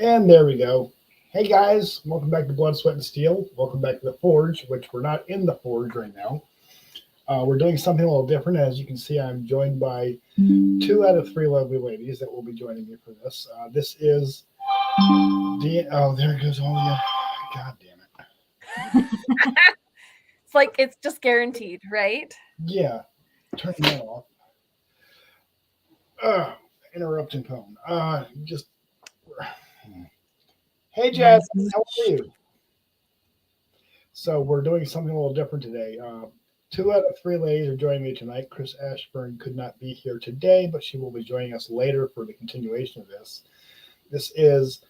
And there we go. Hey guys, welcome back to Blood, Sweat, and Steel. Welcome back to the Forge, which we're not in the Forge right now. We're doing something a little different. As you can see, I'm joined by two out of three lovely ladies that will be joining me for this. This is oh, there goes all the. God damn it. It's like it's just guaranteed, right? Yeah, turn that off. Interrupting tone. Just. Hey, Jazz, how are you? So we're doing something a little different today. Two out of three ladies are joining me tonight. Chris Ashburn could not be here today, but she will be joining us later for the continuation of this. This is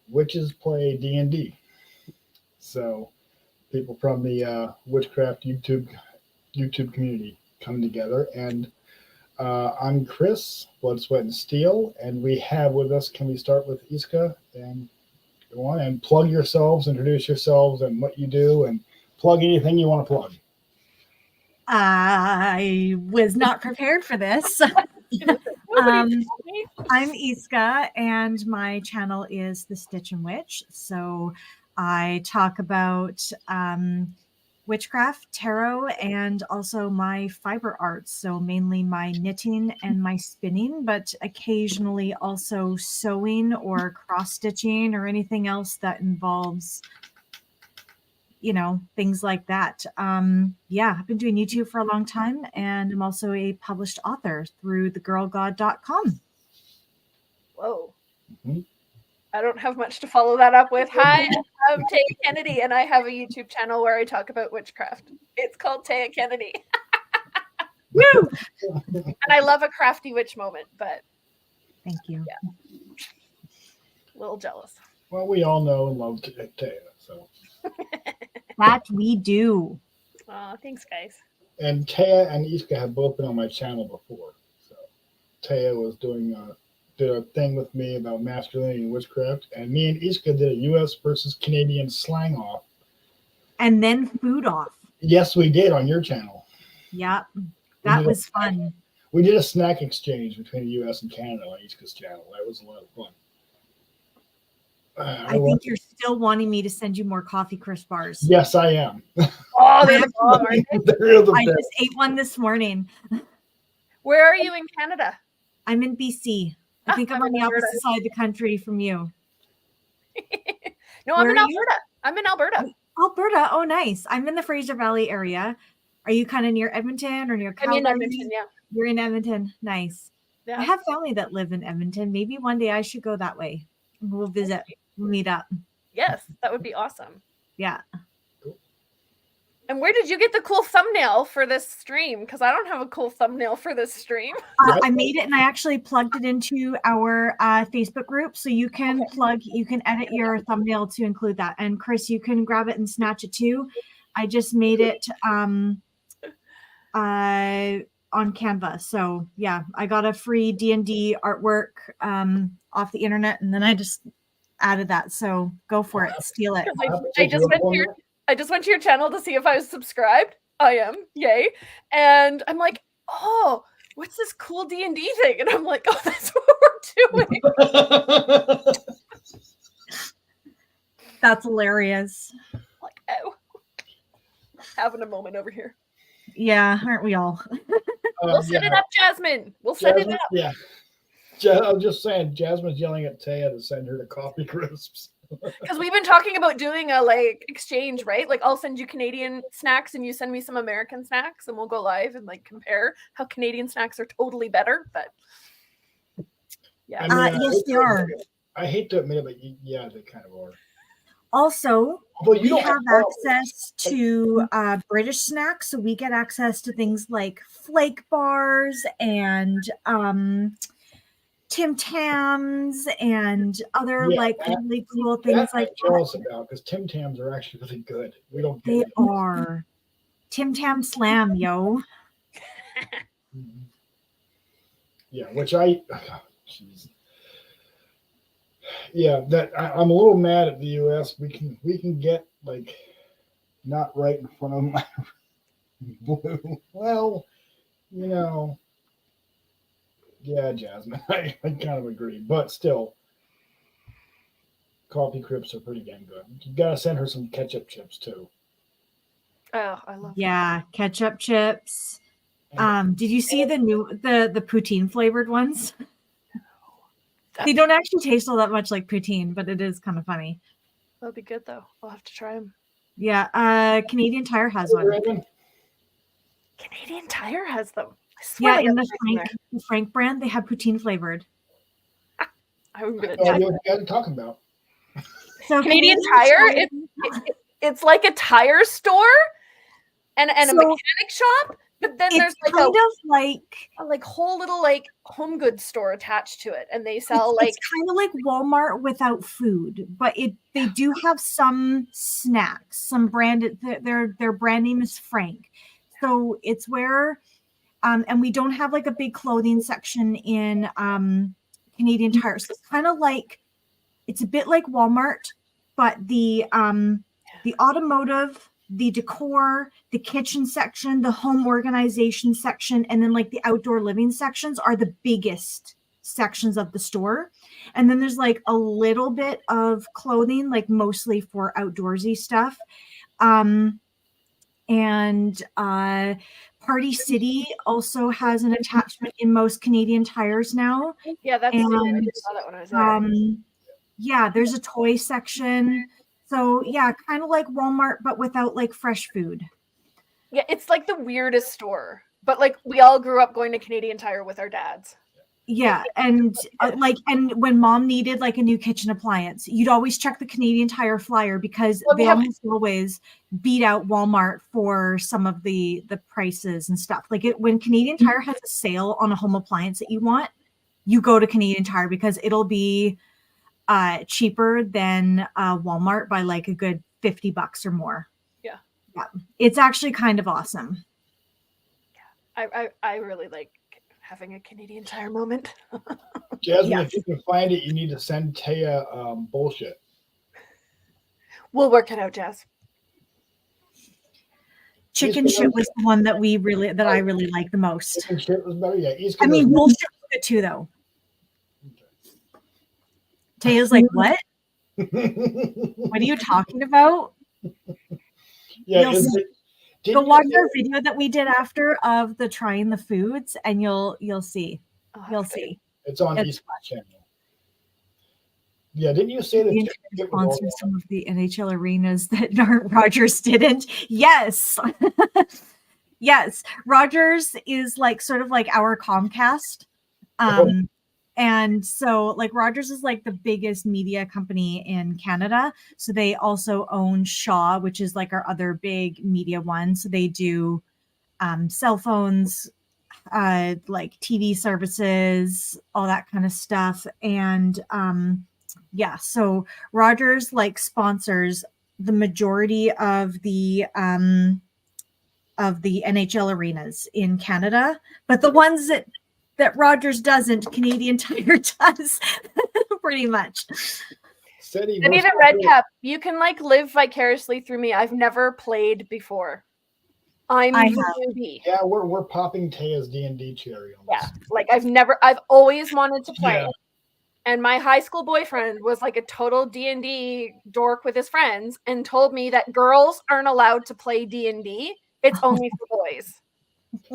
Witches Play D&D. So people from the witchcraft YouTube community coming together. And I'm Chris, Blood, Sweat, and Steel. And we have with us, can we start with Iska and go on and plug yourselves, introduce yourselves and what you do, and plug anything you want to plug. I was not prepared for this. I'm Iska, and my channel is The Stitch and Witch. So I talk about witchcraft, tarot, and also my fiber arts. So mainly my knitting and my spinning, but occasionally also sewing or cross stitching or anything else that involves, things like that. I've been doing YouTube for a long time, and I'm also a published author through thegirlgod.com. Whoa. Mm-hmm. I don't have much to follow that up with. Hi, I'm Taya Kennedy, and I have a YouTube channel where I talk about witchcraft. It's called Taya Kennedy. Woo! And I love a crafty witch moment, but thank you. Yeah. A little jealous. Well, we all know and love Taya, so. That we do. Thanks, guys. And Taya and Iska have both been on my channel before. So Taya was did a thing with me about masculinity and witchcraft, and me and Iska did a U.S. versus Canadian slang off. And then food off. Yes, we did on your channel. Yep. That was fun. We did a snack exchange between the U.S. and Canada on Iska's channel. That was a lot of fun. I think you're still wanting me to send you more coffee crisp bars. Yes, I am. Oh, they're I just ate one this morning. Where are you in Canada? I'm in BC. I think I'm on the opposite side of the country from you. No, I'm in Alberta. I'm in Alberta. Alberta. Oh, nice. I'm in the Fraser Valley area. Are you kind of near Edmonton or near Calgary? I'm in Edmonton, yeah. You're in Edmonton. Nice. Yeah. I have family that live in Edmonton. Maybe one day I should go that way. We'll visit. We'll meet up. Yes, that would be awesome. Yeah. And where did you get the cool thumbnail for this stream? Because I don't have a cool thumbnail for this stream. I made it, and I actually plugged it into our Facebook group. So you can edit your thumbnail to include that. And Chris, you can grab it and snatch it too. I just made it on Canva. So yeah, I got a free D&D artwork off the internet, and then I just added that. So go for it, steal it. I just went to your channel to see if I was subscribed. I am, yay! And I'm like, oh, what's this cool D&D thing? And I'm like, oh, that's what we're doing. That's hilarious. Like, oh, having a moment over here. Yeah, aren't we all? We'll set it up, Jasmine. We'll set it up. Yeah. I'm just saying, Jasmine's yelling at Taya to send her the coffee crisps. Because we've been talking about doing a exchange, right? Like I'll send you Canadian snacks and you send me some American snacks, and we'll go live and compare how Canadian snacks are totally better. But yeah, yes, they are. I hate to admit it, but yeah, they kind of are. Also, we have access to British snacks, so we get access to things like flake bars and Tim Tams and other really cool things like that. Tell us about, because Tim Tams are actually really good. We don't. They are. Tim Tam Slam, yo. Yeah, which I'm a little mad at the U.S. We can get not right in front of my blue. Well, yeah, Jasmine, I kind of agree, but still, coffee crisps are pretty damn good. You gotta send her some ketchup chips too. Oh, I love ketchup chips. And Did you see the poutine flavored ones? that. They don't actually taste all that much like poutine, but it is kind of funny. That'll be good though. I'll have to try them. Yeah, Canadian Tire has one. Canadian Tire has them. I swear Yeah, they in got the them there. Frank brand, they have poutine flavored. I'm gonna No check. idea what you guys are talking about. So Canadian Tire, it's like a tire store and a mechanic shop, but then there's like kind of like whole little like home goods store attached to it, and they sell like it's kind of like Walmart without food, but they do have some snacks, some branded. Their brand name is Frank, so it's where, and we don't have like a big clothing section in Canadian Tire, so it's kind of like it's a bit like Walmart, but the automotive, the decor, the kitchen section, the home organization section, and then like the outdoor living sections are the biggest sections of the store. And then there's like a little bit of clothing, like mostly for outdoorsy stuff. Party City also has an attachment in most Canadian Tires now. Yeah, that's true. I just saw that when I was there. Yeah, there's a toy section. So yeah, kind of like Walmart, but without like fresh food. Yeah, it's like the weirdest store, but like we all grew up going to Canadian Tire with our dads. Yeah, and and when mom needed like a new kitchen appliance, you'd always check the Canadian Tire flyer because they almost always beat out Walmart for some of the prices and stuff. Like when Canadian Tire has a sale on a home appliance that you want, you go to Canadian Tire because it'll be cheaper than Walmart by like a good $50 or more. Yeah, it's actually kind of awesome. I really like having a Canadian Tire moment. Jasmine, if you can find it, you need to send Taya bullshit. We'll work it out, Jazz. Chicken shit was the one that I really like the most. Chicken shit was better, yeah. I mean, bullshit was good too, though. Taya's like, what? What are you talking about? Yeah, go watch our video that we did after of the trying the foods, and you'll see. You'll see. It's on East channel. Yeah, didn't you say that you sponsored some of the NHL arenas that Rogers didn't? Yes. Yes. Rogers is like sort of like our Comcast. And so like Rogers is like the biggest media company in Canada. So they also own Shaw, which is like our other big media one. So they do cell phones, like TV services, all that kind of stuff. And yeah, so Rogers like sponsors the majority of the NHL arenas in Canada, but the ones that Rogers doesn't, Canadian Tire does. Pretty much. I need a red cap. You can like live vicariously through me. I've never played before. I'm newbie. Yeah, we're popping Taya's D&D cherry on this. Yeah, like I've always wanted to play. Yeah. And my high school boyfriend was like a total D&D dork with his friends and told me that girls aren't allowed to play D&D. It's only for boys.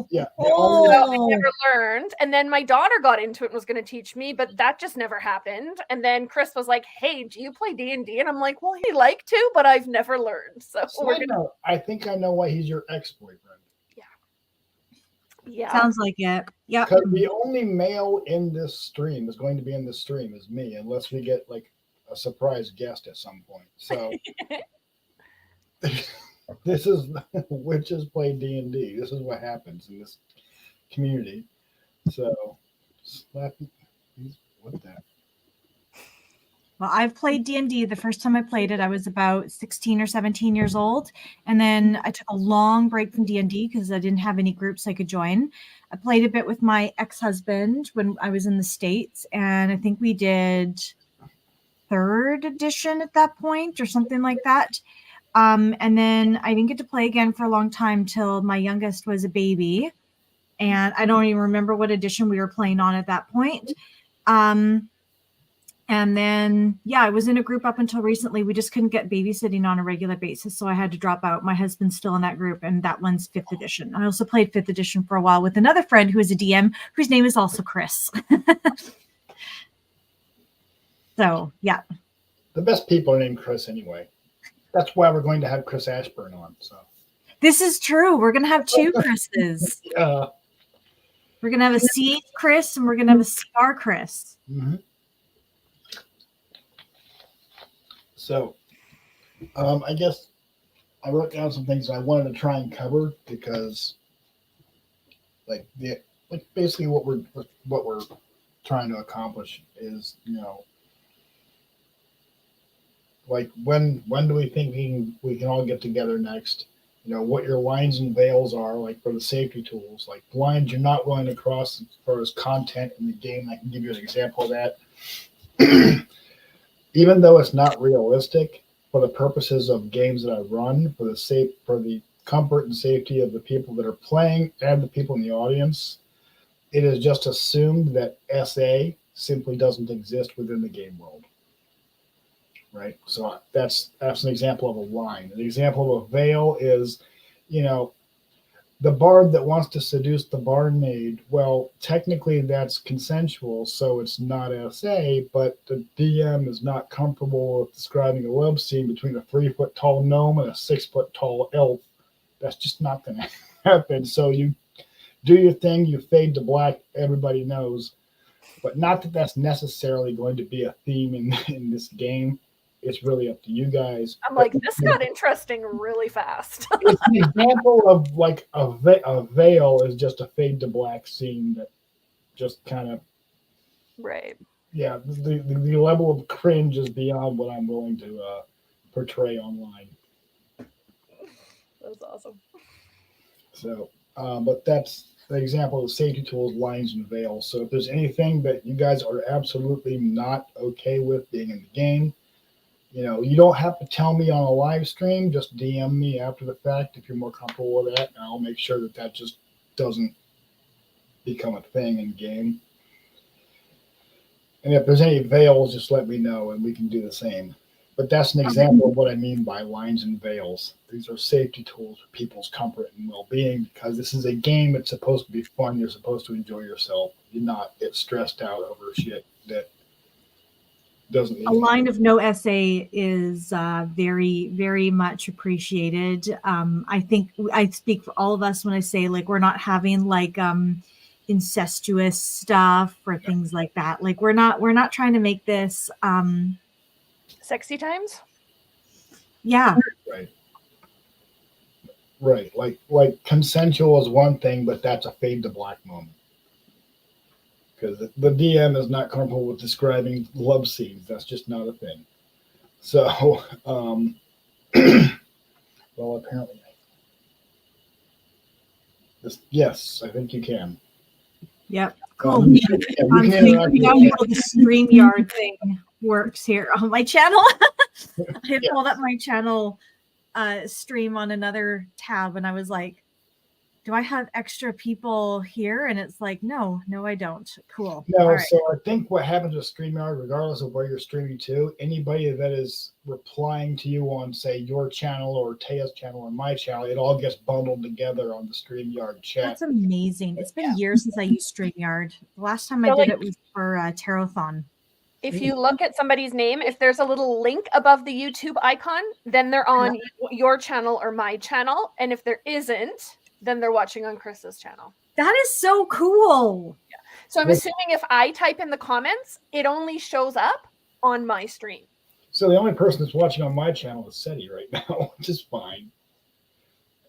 Yeah. So I never learned. And then my daughter got into it and was going to teach me, but that just never happened. And then Chris was like, hey, do you play D&D? And I'm like, well, he'd like to, but I've never learned. So I think I know why he's your ex-boyfriend. Yeah. Sounds like it. Yeah. Because the only male in this stream is going to be in this stream is me, unless we get like a surprise guest at some point. So this is witches play D&D. This is what happens in this community. So what that? Well, I've played D&D. The first time I played it, I was about 16 or 17 years old. And then I took a long break from D&D because I didn't have any groups I could join. I played a bit with my ex-husband when I was in the States. And I think we did 3rd edition at that point or something like that. And then I didn't get to play again for a long time till my youngest was a baby. And I don't even remember what edition we were playing on at that point. And then, yeah, I was in a group up until recently. We just couldn't get babysitting on a regular basis, so I had to drop out. My husband's still in that group, and that one's 5th edition. I also played 5th edition for a while with another friend who is a DM, whose name is also Chris. So, yeah. The best people are named Chris anyway. That's why we're going to have Chris Ashburn on. So This is true. We're going to have 2 Chris's. yeah. We're going to have a C Chris, and we're going to have a CR Chris. Mm-hmm. So, I guess I wrote down some things I wanted to try and cover because, like basically what we're trying to accomplish is, like when do we think we can all get together next? What your lines and veils are, like for the safety tools, like lines you're not willing to cross as far as content in the game. I can give you an example of that. Even though it's not realistic, for the purposes of games that I run, for the comfort and safety of the people that are playing and the people in the audience, it is just assumed that SA simply doesn't exist within the game world. Right? So that's an example of a line. An example of a veil is, the bard that wants to seduce the barmaid, well, technically that's consensual, so it's not SA, but the DM is not comfortable with describing a love scene between a 3-foot tall gnome and a 6-foot tall elf. That's just not going to happen. So you do your thing, you fade to black, everybody knows. But not that that's necessarily going to be a theme in this game. It's really up to you guys. I'm like, this got interesting really fast. It's an example of like a veil is just a fade to black scene that just kind of, right. Yeah, the level of cringe is beyond what I'm willing to portray online. That's awesome. So, but that's the example of safety tools, lines, and veils. So if there's anything that you guys are absolutely not okay with being in the game, you don't have to tell me on a live stream. Just DM me after the fact if you're more comfortable with that, and I'll make sure that just doesn't become a thing in game. And if there's any veils, just let me know, and we can do the same. But that's an example of what I mean by lines and veils. These are safety tools for people's comfort and well-being, because this is a game. It's supposed to be fun. You're supposed to enjoy yourself. You're not get stressed out over shit that doesn't need a line of no SA is very, very much appreciated. I think I speak for all of us when I say like we're not having like incestuous stuff or things like that. Like we're not trying to make this sexy times. Yeah. Right. Like consensual is one thing, but that's a fade to black moment. Because the DM is not comfortable with describing love scenes. That's just not a thing. So, well, apparently, yes, I think you can. Yep. Cool. I'm figuring out how the StreamYard thing works here on my channel. I pulled up my channel stream on another tab, and I was like, do I have extra people here? And it's like, no, I don't. Cool. No, right. So I think what happens with StreamYard, regardless of where you're streaming to, anybody that is replying to you on, say, your channel or Taya's channel or my channel, it all gets bundled together on the StreamYard chat. That's amazing. It's been years since I used StreamYard. The last time I did it was for Tarothon. If you look at somebody's name, if there's a little link above the YouTube icon, then they're on your channel or my channel. And if there isn't, then they're watching on Chris's channel. That is so cool. Yeah. So I'm assuming if I type in the comments, it only shows up on my stream. So the only person that's watching on my channel is Seti right now, which is fine.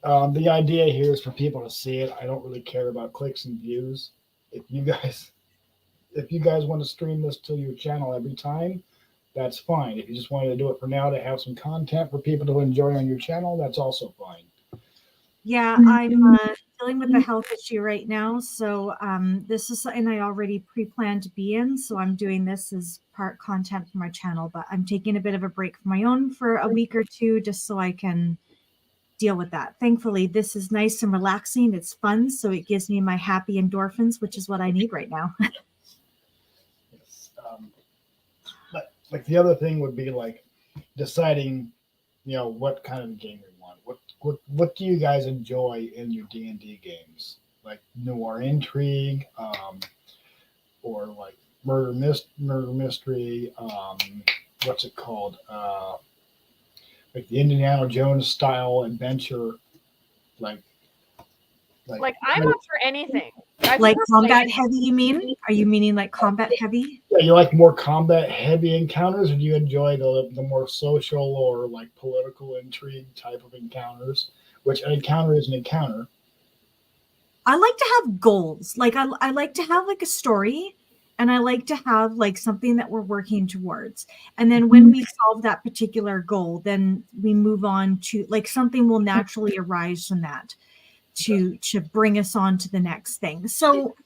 The idea here is for people to see it. I don't really care about clicks and views. If you guys want to stream this to your channel every time, that's fine. If you just wanted to do it for now to have some content for people to enjoy on your channel, that's also fine. Yeah, I'm dealing with a health issue right now. So this is something I already pre-planned to be in. So I'm doing this as part content for my channel, but I'm taking a bit of a break from my own for a week or two just so I can deal with that. Thankfully, this is nice and relaxing. It's fun. So it gives me my happy endorphins, which is what I need right now. Yes. like the other thing would be like deciding, what kind of game we want. What do you guys enjoy in your D&D games? Like noir intrigue, or like murder mystery. What's it called? Like the Indiana Jones style adventure. Like I'm up for anything. Like combat heavy, you mean? Are you meaning like combat heavy? Yeah, you like more combat heavy encounters, or do you enjoy the more social or like political intrigue type of encounters? Which an encounter is an encounter. I like to have goals. Like I like to have like a story, and I like to have like something that we're working towards. And then when we solve that particular goal, then we move on to like something will naturally arise from that to bring us on to the next thing. So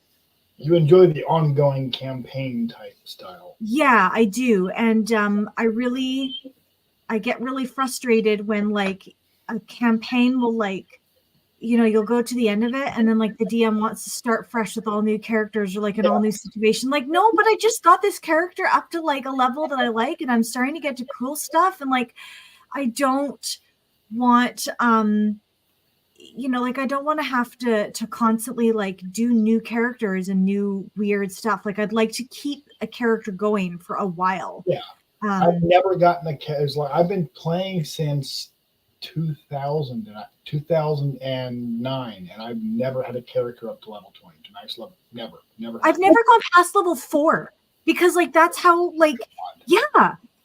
you enjoy the ongoing campaign type style. Yeah, I do. And I get really frustrated when like a campaign will like, you'll go to the end of it and then like the DM wants to start fresh with all new characters or like an all new situation. Like, no, but I just got this character up to like a level that I like and I'm starting to get to cool stuff. And like, I don't want, like I don't want to have to constantly like do new characters and new weird stuff. Like I'd like to keep a character going for a while. Yeah. I've never gotten a character. Like I've been playing since 2009, and I've never had a character up to level 20 to max level. Never. I've never gone past level 4 because like that's how like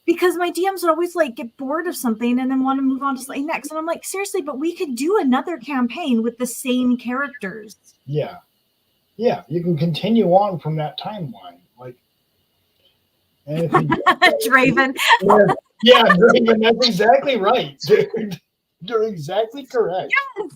because my DMs would always like get bored of something and then want to move on to something next, and I'm like, seriously, but we could do another campaign with the same characters. Yeah, you can continue on from that timeline, like. Draven. Yeah, Draven, that's exactly right. You're exactly correct. Yes.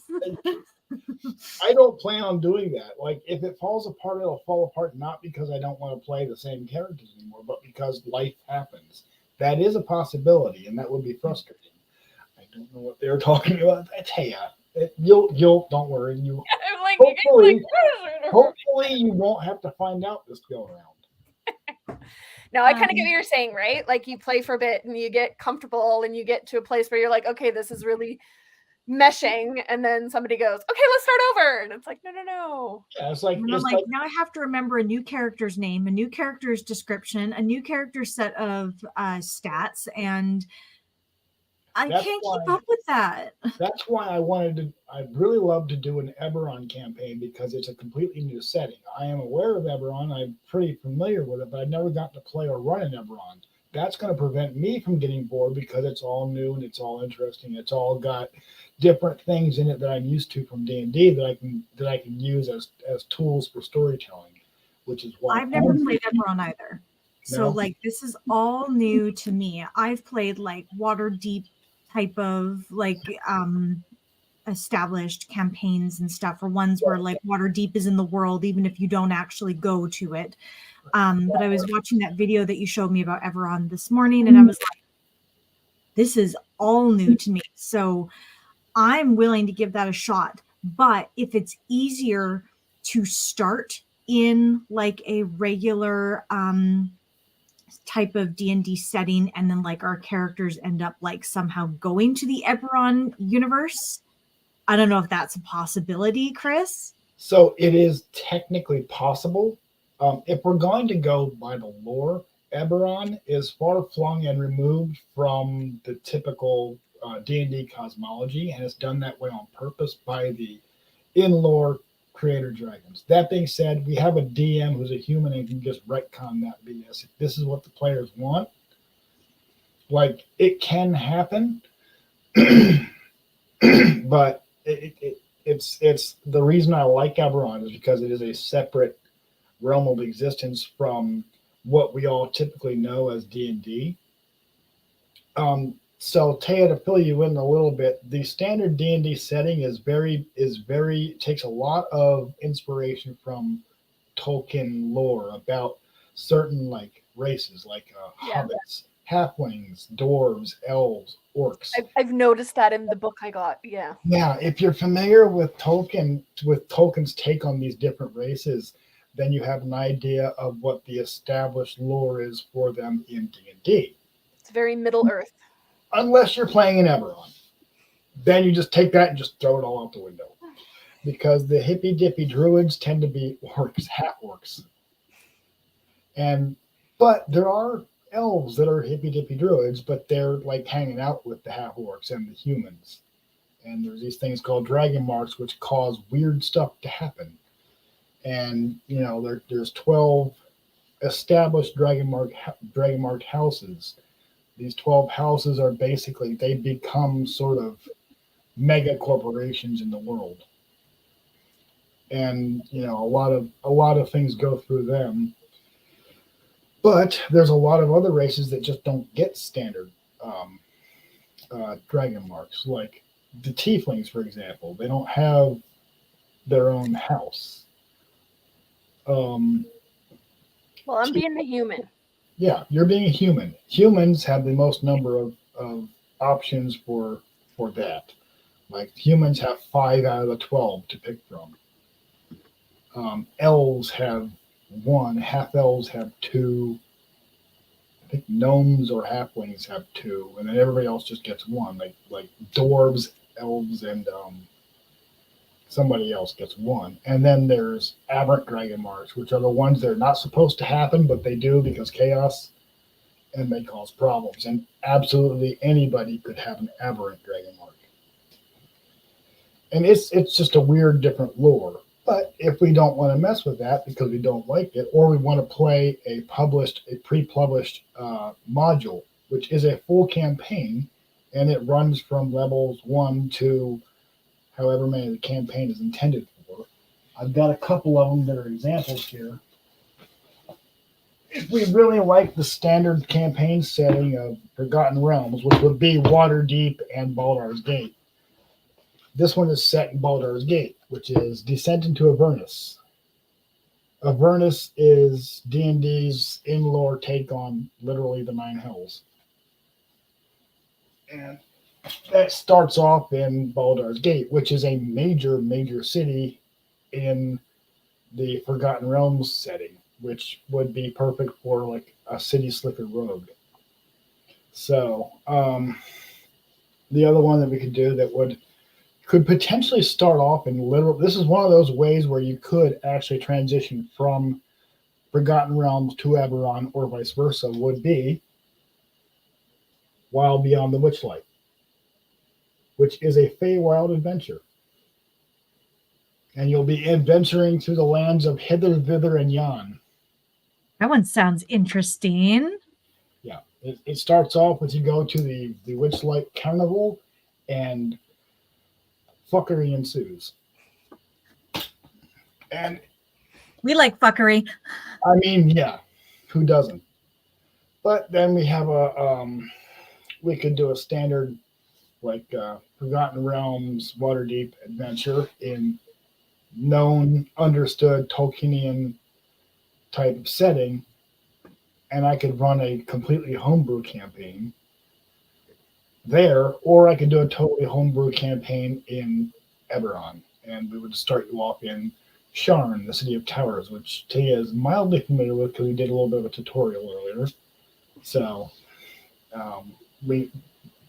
I don't plan on doing that. Like, if it falls apart, it'll fall apart not because I don't want to play the same characters anymore, but because life happens. That is a possibility, and that would be frustrating. I don't know what they're talking about. I tell you, you'll don't worry. I'm like, hopefully you won't have to find out this go around. No, I kind of get what you're saying, right? Like you play for a bit and you get comfortable and you get to a place where you're like, okay, this is really meshing, and then somebody goes, okay, let's start over, and it's like, no. Yeah, it's like now I have to remember a new character's name, a new character's description, a new character's set of stats, and I can't keep up with that. That's why I'd really love to do an Eberron campaign, because it's a completely new setting. I am aware of Eberron, I'm pretty familiar with it, but I've never gotten to play or run an Eberron. That's going to prevent me from getting bored because it's all new and it's all interesting. It's all got different things in it that I'm used to from D&D that I can use as tools for storytelling, which is why I've never played Eberron either. So like this is all new to me. I've played like Waterdeep type of like established campaigns and stuff, or ones where like Waterdeep is in the world even if you don't actually go to it. But I was watching that video that you showed me about Eberron this morning, and I was like, this is all new to me. So I'm willing to give that a shot. But if it's easier to start in like a regular type of D&D setting, and then like our characters end up like somehow going to the Eberron universe, I don't know if that's a possibility, Chris. So it is technically possible. If we're going to go by the lore, Eberron is far flung and removed from the typical D&D cosmology, and it's done that way on purpose by the in-lore creator dragons. That being said, we have a DM who's a human and can just retcon that BS. If this is what the players want, like, it can happen, but it's the reason I like Eberron is because it is a separate realm of existence from what we all typically know as D&D. So Taya, to fill you in a little bit, the standard D&D setting is very takes a lot of inspiration from Tolkien lore about certain like races, like hobbits, halflings, dwarves, elves, orcs. I've noticed that in the book I got. Yeah, if you're familiar with Tolkien's take on these different races, then you have an idea of what the established lore is for them in D&D. It's very Middle Earth. Unless you're playing in Eberron. Then you just take that and just throw it all out the window. Because the hippy dippy druids tend to be orcs, half orcs. But there are elves that are hippy dippy druids, but they're like hanging out with the half orcs and the humans. And there's these things called dragon marks which cause weird stuff to happen. And there's 12 established dragon marked houses. These 12 houses are basically, they become sort of mega corporations in the world. And a lot of things go through them. But there's a lot of other races that just don't get standard dragon marks. Like the tieflings, for example, they don't have their own house. Well, I'm being a human. Yeah, you're being a human. Humans have the most number of options for that. Like humans have 5 out of the 12 to pick from. Elves have 1. Half elves have 2. I think gnomes or halflings have 2, and then everybody else just gets 1. Like dwarves, elves, and somebody else gets 1. And then there's aberrant dragon marks, which are the ones that are not supposed to happen, but they do because chaos, and they cause problems. And absolutely anybody could have an aberrant dragon mark. And it's just a weird, different lore. But if we don't want to mess with that because we don't like it, or we want to play a pre-published module, which is a full campaign, and it runs from levels 1 to however many the campaign is intended for. I've got a couple of them that are examples here. If we really like the standard campaign setting of Forgotten Realms, which would be Waterdeep and Baldur's Gate, this one is set in Baldur's Gate, which is Descent into Avernus. Avernus is D&D's in-lore take on literally the 9 Hells. And that starts off in Baldur's Gate, which is a major, major city in the Forgotten Realms setting, which would be perfect for like a city slicker rogue. So the other one that we could do that could potentially start off in literal. This is one of those ways where you could actually transition from Forgotten Realms to Eberron or vice versa, would be Wild Beyond the Witchlight, which is a Feywild adventure. And you'll be adventuring through the lands of Hither, Thither, and Yon. That one sounds interesting. Yeah. It starts off with you go to the Witchlight Carnival, and fuckery ensues. And we like fuckery. I mean, yeah, who doesn't? But then we have we could do a standard like Forgotten Realms Waterdeep adventure in known, understood Tolkienian type of setting, and I could run a completely homebrew campaign there, or I could do a totally homebrew campaign in Eberron, and we would start you off in Sharn, the City of Towers, which Tia is mildly familiar with because we did a little bit of a tutorial earlier. So,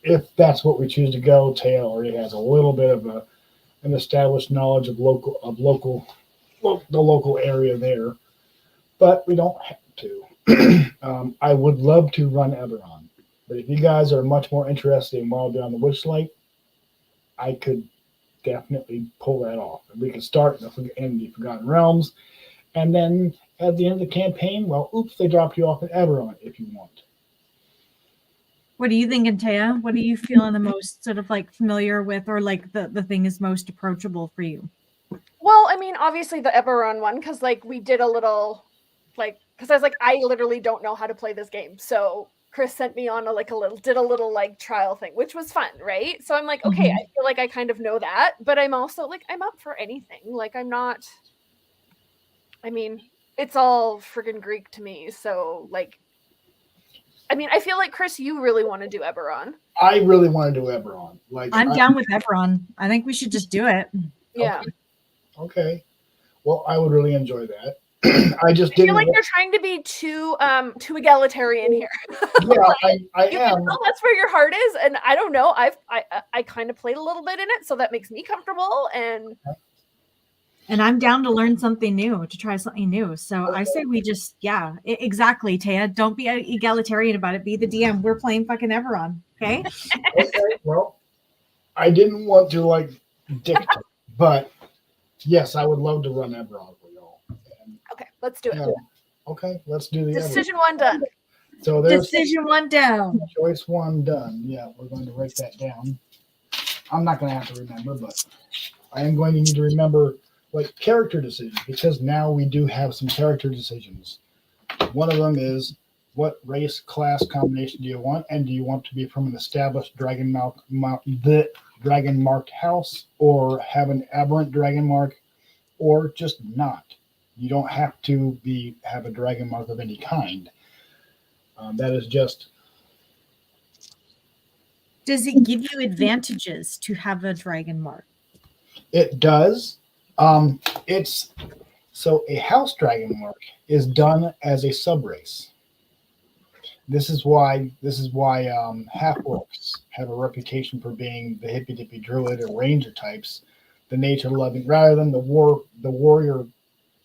if that's what we choose to go, Tia already has a little bit of an established knowledge of the local area there, but we don't have to. I would love to run Eberron. But if you guys are much more interested in Wild Beyond the Witchlight, I could definitely pull that off. And we could start in the Forgotten Realms, and then at the end of the campaign, well, oops, they dropped you off at Eberron if you want. What are you thinking, Taya? What are you feeling the most sort of like familiar with, or like the thing is most approachable for you? Well, I mean, obviously the Eberron one, because like we did a little, like, because I was like, I literally don't know how to play this game, so Chris sent me on a little like trial thing, which was fun, right? So I'm like, okay, I feel like I kind of know that, but I'm also like, I'm up for anything. Like, I'm not. I mean, it's all friggin' Greek to me, so like. I mean, I feel like Chris, you really want to do Eberron. I really want to do Eberron. Like, I'm down with Eberron. I think we should just do it. Yeah. Okay. Well, I would really enjoy that. I just I didn't. feel like you're trying to be too egalitarian here. Yeah, I You am. can tell that's where your heart is, and I don't know. I kind of played a little bit in it, so that makes me comfortable. And I'm down to learn something new, to try something new. So I say we just, exactly, Taya. Don't be egalitarian about it. Be the DM. We're playing fucking Everon. Okay. Okay, well, I didn't want to like dictate, but yes, I would love to run Everon for y'all. And, okay, let's do it. okay, let's do the Decision one done. So there's Decision one down. choice one done. Yeah, we're going to write that down. I'm not going to have to remember, but I am going to need to remember like character decisions because now we do have some character decisions. One of them is what race class combination do you want, and do you want to be from an established dragon marked house, or have an aberrant dragon mark, or just not. You don't have to have a dragon mark of any kind. That is just. Does it give you advantages to have a dragon mark? It does. It's so a house dragon mark is done as a subrace. This is why half orcs have a reputation for being the hippy dippy druid or ranger types, the nature loving rather than the warrior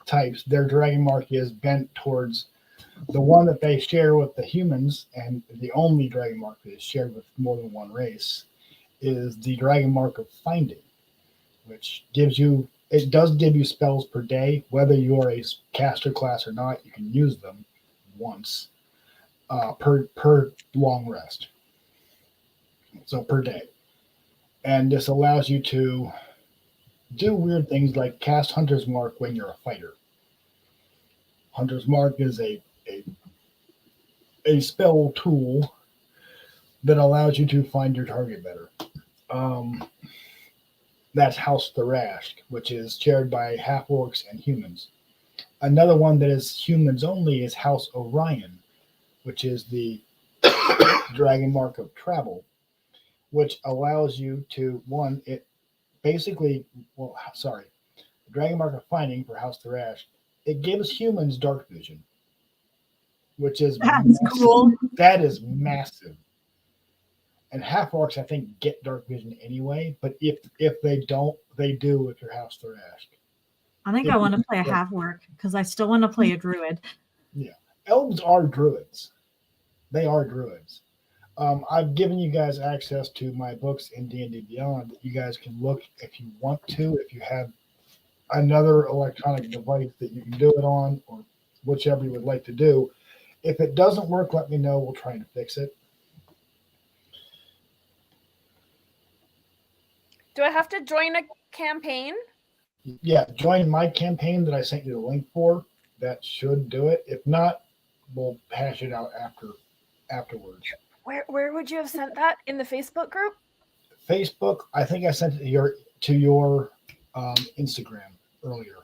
types. Their dragon mark is bent towards the one that they share with the humans, and the only dragon mark that is shared with more than one race is the dragon mark of finding, which does give you spells per day, whether you are a caster class or not. You can use them once per long rest, so per day, and this allows you to do weird things like cast Hunter's Mark when you're a fighter. Hunter's Mark is a spell tool that allows you to find your target better. That's House Thrash, which is shared by half orcs and humans. Another one that is humans only is House Orion, which is the dragon mark of travel, which allows you to the dragon mark of finding for House Thrash. It gives humans dark vision, which is That's cool. That is massive. And half orcs, I think, get dark vision anyway. But if they don't, they do if you're House Thrash. I think I want to play a half orc because I still want to play a druid. Yeah, elves are druids. They are druids. I've given you guys access to my books in D&D Beyond that you guys can look if you want to. If you have another electronic device that you can do it on, or whichever you would like to do. If it doesn't work, let me know. We'll try to fix it. Do I have to join a campaign? Yeah, join my campaign that I sent you the link for. That should do it. If not, we'll hash it out afterwards. Where would you have sent that? In the Facebook group? Facebook. I think I sent it to your Instagram earlier.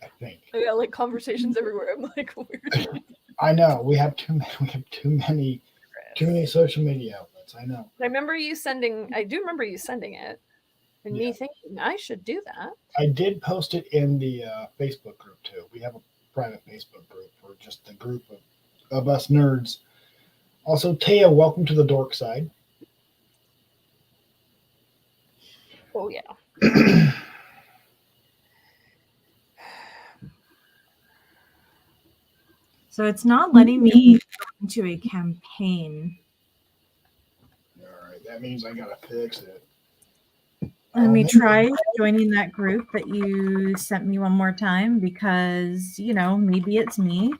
I think. I got like conversations everywhere. I'm like, where? I know we have too many social media outlets. I know. I do remember you sending it, and me thinking I should do that. I did post it in the Facebook group too. We have a private Facebook group for just the group of us nerds. Also, Taya, welcome to the dork side. Oh yeah. So it's not letting me go into a campaign. All right, that means I gotta fix it. Let me try joining that group that you sent me one more time because, maybe it's me.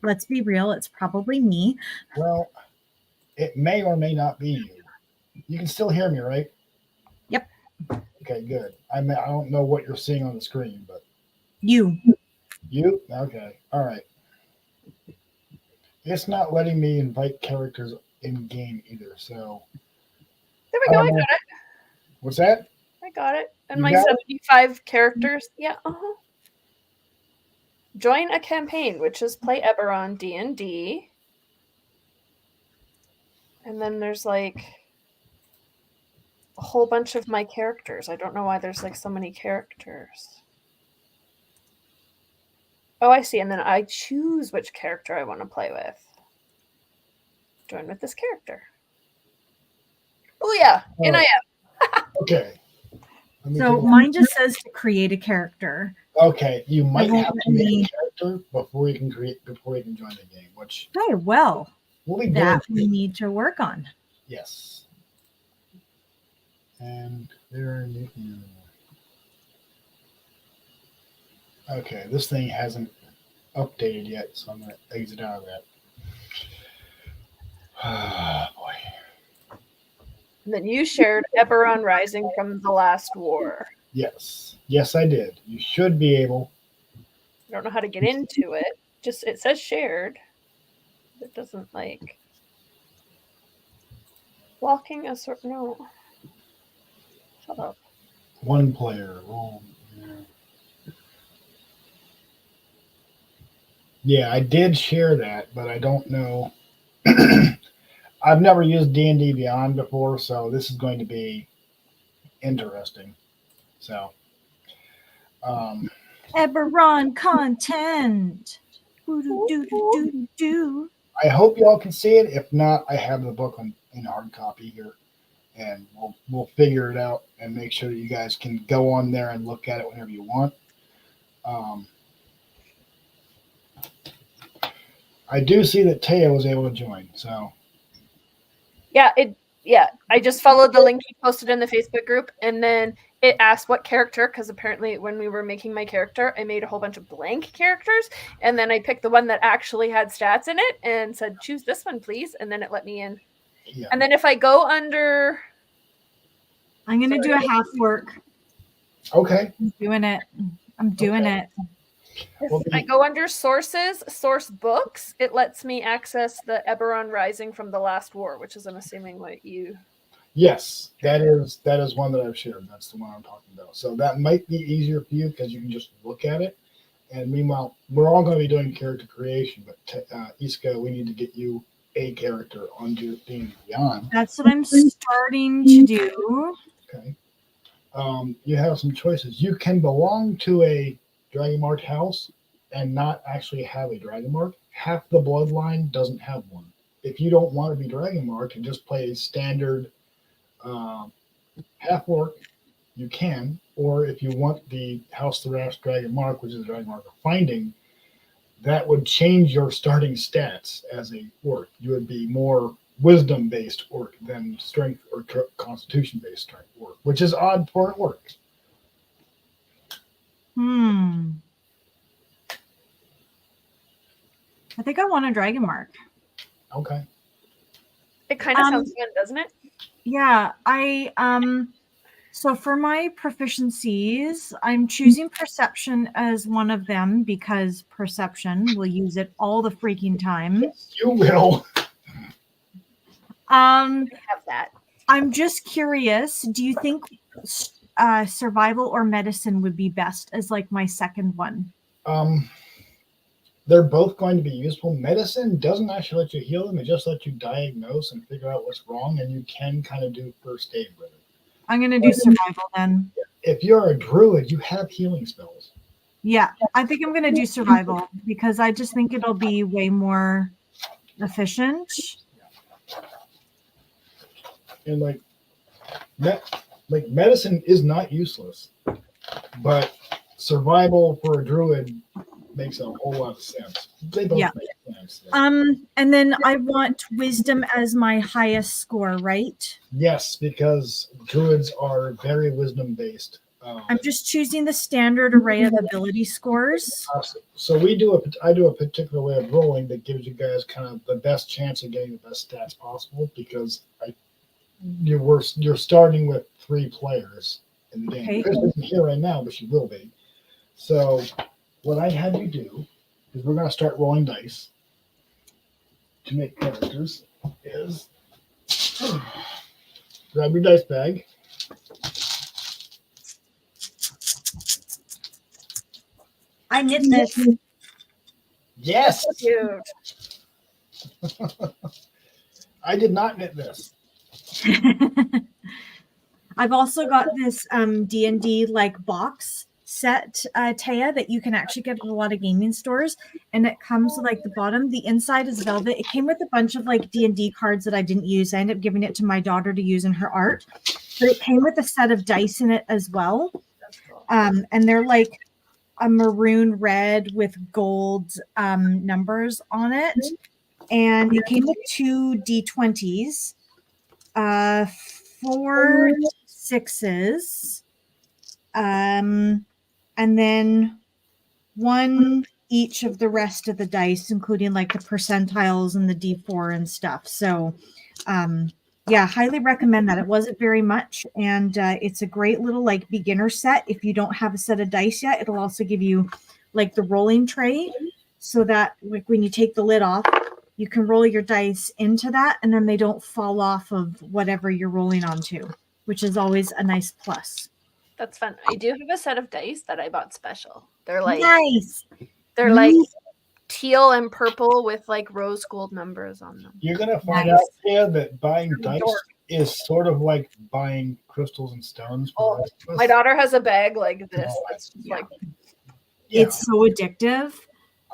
Let's be real, it's probably me. Well, it may or may not be you. You can still hear me, right? Yep. Okay, good. I don't know what you're seeing on the screen, but you. Okay, all right. It's not letting me invite characters in game either. So there we go. I got it. What's that? I got it. And my 75 characters. Yeah. Join a campaign, which is play Eberron D&D. And then there's like a whole bunch of my characters. I don't know why there's like so many characters. Oh, I see. And then I choose which character I want to play with. Join with this character. Oh, yeah. And I am. Okay. So mine just says to create a character. Okay, you might won't have to let make me- a character before you can join the game, which Okay, well, we'll be doing. that we need to work on. Yes. And there. Okay, this thing hasn't updated yet, so I'm going to exit out of that. Ah, boy. And then you shared Eberron Rising from the Last War. Yes. Yes, I did. You should be able. I don't know how to get into it. Just it says shared. It doesn't like walking a sort. No. Shut up. One player. Oh, yeah, I did share that, but I don't know. I've never used D&D Beyond before, so this is going to be interesting. So, Eberron content. Do. I hope y'all can see it. If not, I have the book in hard copy here, and we'll figure it out and make sure that you guys can go on there and look at it whenever you want. I do see that Taya was able to join, so Yeah, I just followed the link you posted in the Facebook group, and then it asked what character, because apparently when we were making my character, I made a whole bunch of blank characters, and then I picked the one that actually had stats in it and said, choose this one, please, and then it let me in. yeah. And then if I go under... I'm going to do a half work. Okay. I'm doing it. If I go under sources, source books, it lets me access the Eberron Rising from the Last War, which is, I'm assuming, what you... Yes, that is one that I've shared. That's the one I'm talking about. So that might be easier for you because you can just look at it. And meanwhile, we're all going to be doing character creation, but Iska, we need to get you a character on your theme beyond. That's what I'm starting to do. Okay. You have some choices. You can belong to a Dragon Mark house and not actually have a Dragon Mark. Half the bloodline doesn't have one. If you don't want to be Dragon Mark and just play a standard half orc, you can. Or if you want the House Thrash Dragon Mark, which is the Dragon Mark of Finding, that would change your starting stats as a orc. You would be more wisdom-based orc than strength or constitution-based strength orc, which is odd for an orc. I think I want a Dragon Mark. Okay. It kind of sounds fun, doesn't it? Yeah, so for my proficiencies, I'm choosing perception as one of them because perception, will use it all the freaking time. Yes, you will. I have that. I'm just curious, do you think survival or medicine would be best as like my second one? They're both going to be useful. Medicine doesn't actually let you heal them. It just lets you diagnose and figure out what's wrong, and you can kind of do first aid with it. I'm going to do survival then. If you're a druid, you have healing spells. Yeah, I think I'm going to do survival because I just think it'll be way more efficient. And medicine is not useless, but survival for a druid makes a whole lot of sense. They both make sense. And then I want wisdom as my highest score, right? Yes, because druids are very wisdom based. I'm just choosing the standard array of ability scores. So I do a particular way of rolling that gives you guys kind of the best chance of getting the best stats possible because you're starting with 3 players in the game. Okay. Chris isn't here right now, but she will be. So what I have you do is we're going to start rolling dice to make characters. Is grab your dice bag. I knit this. Yes. Cute. I did not knit this. I've also got this D&D like box set, Taya, that you can actually get at a lot of gaming stores, and it comes with like the bottom. The inside is velvet. It came with a bunch of like D&D cards that I didn't use. I ended up giving it to my daughter to use in her art, but it came with a set of dice in it as well. And they're like a maroon red with gold numbers on it, and it came with 2 D20s, 4 6s, and then 1 each of the rest of the dice, including like the percentiles and the D4 and stuff. So yeah, highly recommend that. It wasn't very much, and it's a great little like beginner set. If you don't have a set of dice yet, it'll also give you like the rolling tray, so that like when you take the lid off, you can roll your dice into that, and then they don't fall off of whatever you're rolling onto, which is always a nice plus. That's fun. I do have a set of dice that I bought special. They're like nice. They're like teal and purple with like rose gold numbers on them. You're gonna find out, yeah, that buying dice is sort of like buying crystals and stones. Oh, my daughter has a bag like this. It's just like it's so addictive.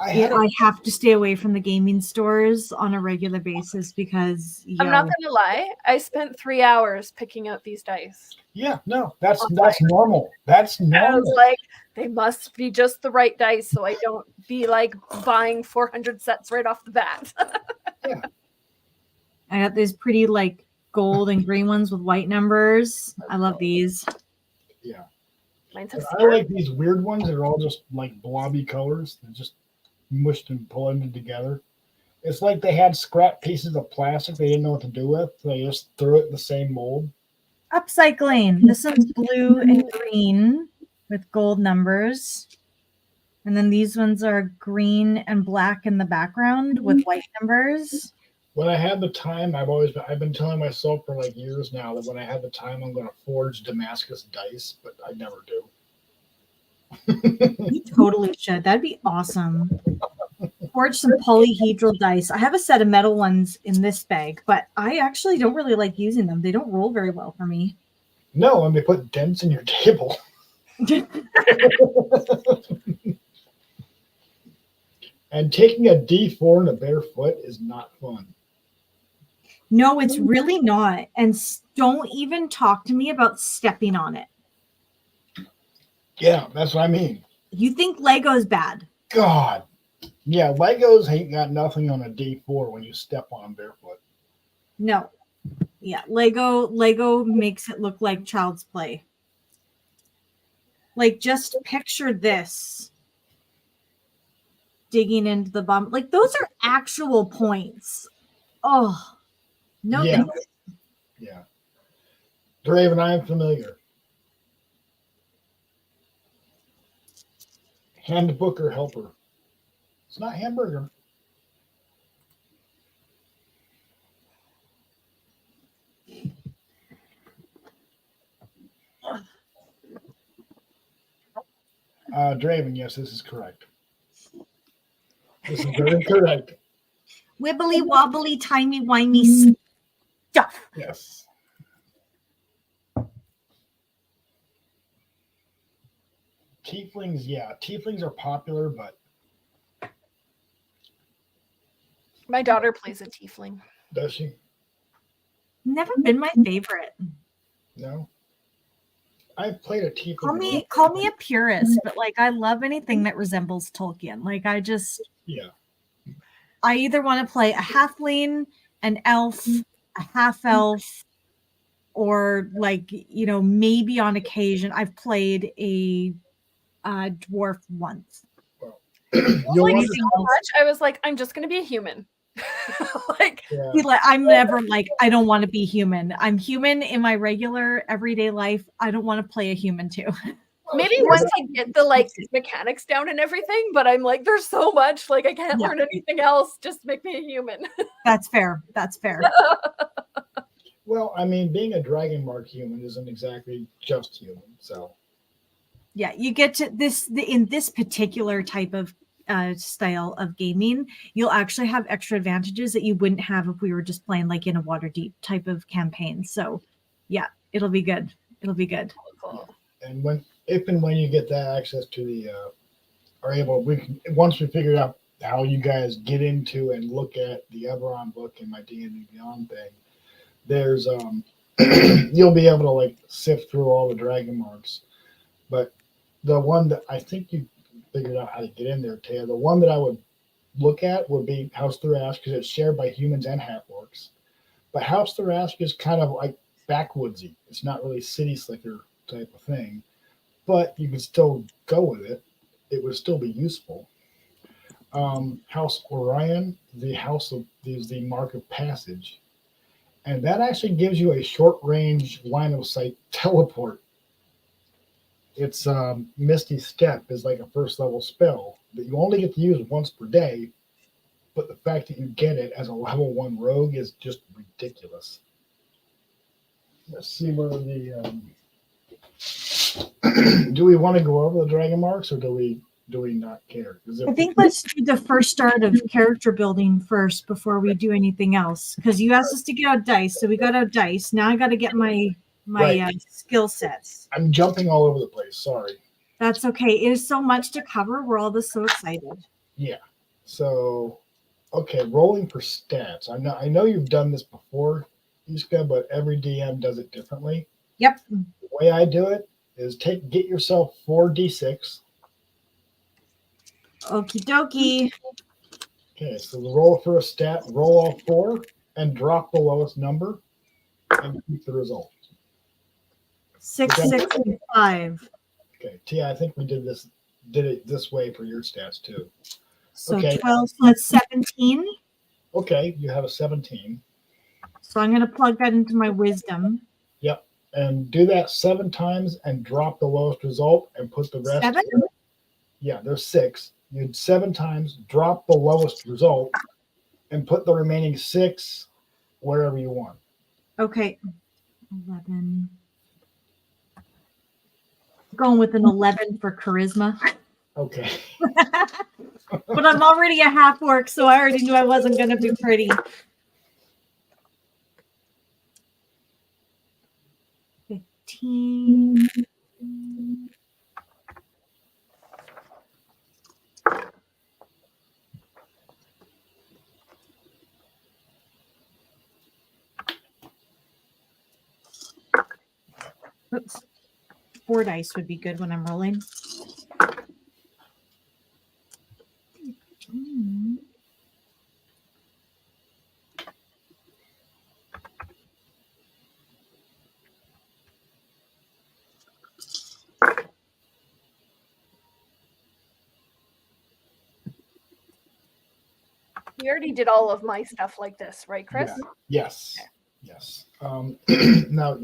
I have to stay away from the gaming stores on a regular basis because I'm not gonna lie, I spent 3 hours picking out these dice. Yeah, no, that's normal. That's normal. I was like, they must be just the right dice, so I don't be like buying 400 sets right off the bat. Yeah. I got these pretty like gold and green ones with white numbers. I love these. Yeah. I like these weird ones that are all just like blobby colors and just mushed and blended together. It's like they had scrap pieces of plastic they didn't know what to do with. So they just threw it in the same mold. Upcycling. This one's blue and green with gold numbers. And then these ones are green and black in the background with white numbers. When I have the time, I've been telling myself for like years now that when I have the time, I'm going to forge Damascus dice, but I never do. You totally should. That'd be awesome. Forge some polyhedral dice. I have a set of metal ones in this bag, but I actually don't really like using them. They don't roll very well for me. No, and they put dents in your table. And taking a D4 in a bare foot is not fun. No, it's really not. And don't even talk to me about stepping on it. Yeah, that's what I mean. You think Lego's bad? God. Yeah, Legos ain't got nothing on a D4 when you step on them barefoot. No. Yeah, Lego makes it look like child's play. Like, just picture this. Digging into the bum. Like, those are actual points. Oh. No. Yeah. Yeah. Draven, I am familiar. Handbook or helper. It's not hamburger. Draven, yes, this is correct. This is very correct. Wibbly wobbly, timey wimey stuff. Yes. Tieflings, yeah. Tieflings are popular, but my daughter plays a tiefling. Does she? Never been my favorite. No. I've played a tiefling. Call me a purist, but like I love anything that resembles Tolkien. Like I either want to play a halfling, an elf, a half elf, or like, maybe on occasion I've played a dwarf once. Like so much, I was like, I'm just gonna be a human. I'm never like, I don't want to be human. I'm human in my regular everyday life. I don't want to play a human too. Maybe once I get the like mechanics down and everything, but I'm like, there's so much, like I can't learn anything else. Just make me a human. That's fair. That's fair. Well, I mean, being a dragon mark human isn't exactly just human, so. Yeah, you get to in this particular type of style of gaming, you'll actually have extra advantages that you wouldn't have if we were just playing like in a Waterdeep type of campaign. So, yeah, it'll be good. It'll be good. Cool. And when if and when you get that access to the are able, once we figure out how you guys get into and look at the Everon book and my D&D Beyond thing, there's you'll be able to like sift through all the dragon marks. But the one that I think you figured out how to get in there, Taya, the one that I would look at would be House Thrash because it's shared by humans and half-orcs. But House Thrash is kind of like backwoodsy. It's not really city slicker type of thing, but you can still go with it. It would still be useful. House Orion, the house of is the mark of passage, and that actually gives you a short range line of sight teleport. It's Misty Step is like a first level spell that you only get to use once per day, but the fact that you get it as a level 1 rogue is just ridiculous. Let's see where the do we want to go over the dragon marks or do we not care? I think let's do the first start of character building first before we do anything else. Because you asked us to get out dice, so we got out dice. Now I got to get my skill sets. I'm jumping all over the place. Sorry. That's okay. It is so much to cover. We're all just so excited. Yeah. So, okay, rolling for stats. I know you've done this before, Iska, but every DM does it differently. Yep. The way I do it is get yourself 4d6. Okie dokie. Okay, so the roll for a stat, roll all 4 and drop the lowest number and keep the result. 6, 6, and 5. Okay, Tia, I think we did it this way for your stats too. So okay. 12, so that's 17. Okay, you have a 17. So I'm going to plug that into my wisdom. Yep, and do that 7 times and drop the lowest result and put the rest. 7? Yeah, there's 6. You'd 7 times, drop the lowest result, and put the remaining 6 wherever you want. Okay. 11. Going with an 11 for charisma. Okay. But I'm already a half orc, so I already knew I wasn't going to be pretty. $15. Oops. 4 dice would be good when I'm rolling. We already did all of my stuff like this, right, Chris? Yeah. Yes. Okay. Yes. Now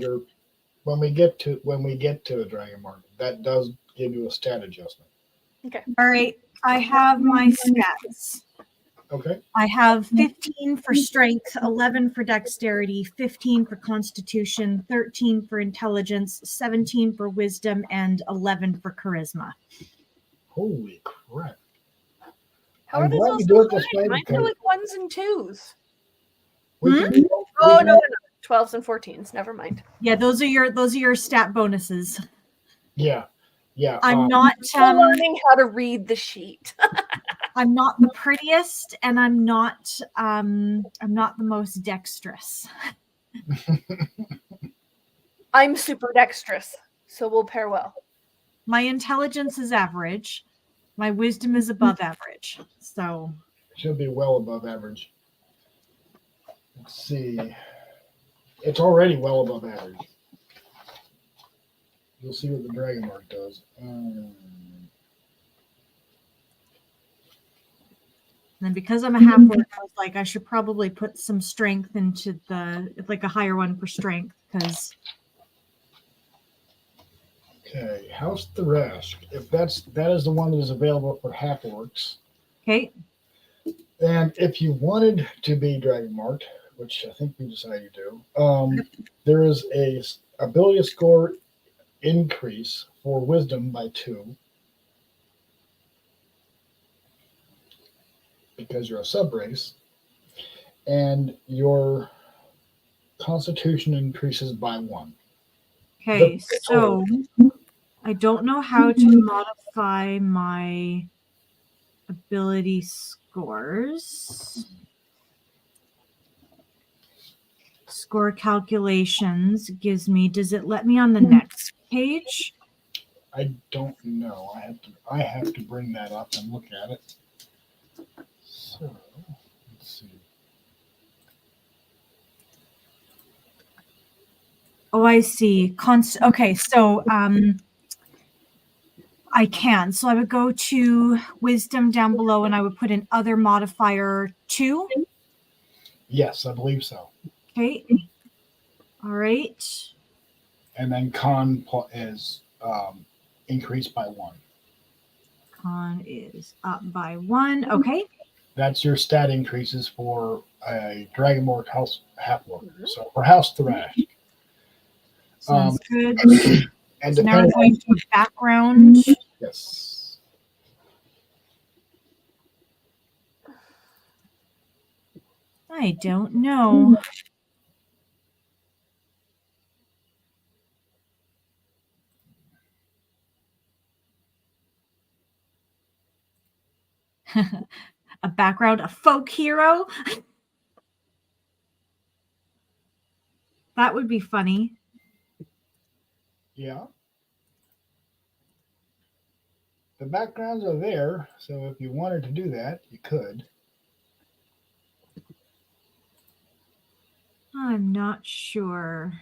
when we get to a dragon mark, that does give you a stat adjustment. Okay. All right. I have my stats. Okay. I have 15 for strength, 11 for dexterity, 15 for constitution, 13 for intelligence, 17 for wisdom, and 11 for charisma. Holy crap. How are those all so high? Mine are like 1s and 2s. No. 12s and 14s. Never mind. Yeah, those are your stat bonuses. Yeah. I'm not learning how to read the sheet. I'm not the prettiest, and I'm not the most dexterous. I'm super dexterous, so we'll pair well. My intelligence is average. My wisdom is above average. So it should be well above average. Let's see. It's already well above average. You'll see what the dragon mark does. And because I'm a half orc, I was like, I should probably put some strength into like a higher one for strength, because. Okay, House Thrash. If that is the one that is available for half orcs. Okay. And if you wanted to be dragon marked, which I think we decided you do, there is a ability score increase for wisdom by 2. Because you're a subrace, and your constitution increases by 1. Okay, so I don't know how to modify my ability scores. Score calculations gives me, does it let me on the next page? I don't know. I have to bring that up and look at it. So let's see. Oh, I see. Okay, so I can. So I would go to wisdom down below and I would put in other modifier 2. Yes, I believe so. Okay. All right. And then con is increased by 1. Con is up by 1. Okay. That's your stat increases for a Dragonborn house half-orc. So for House Thrash. Sounds good. And So now I'm depending going to background. yes. I don't know. A background, a folk hero. That would be funny. Yeah. The backgrounds are there, so if you wanted to do that, you could. I'm not sure.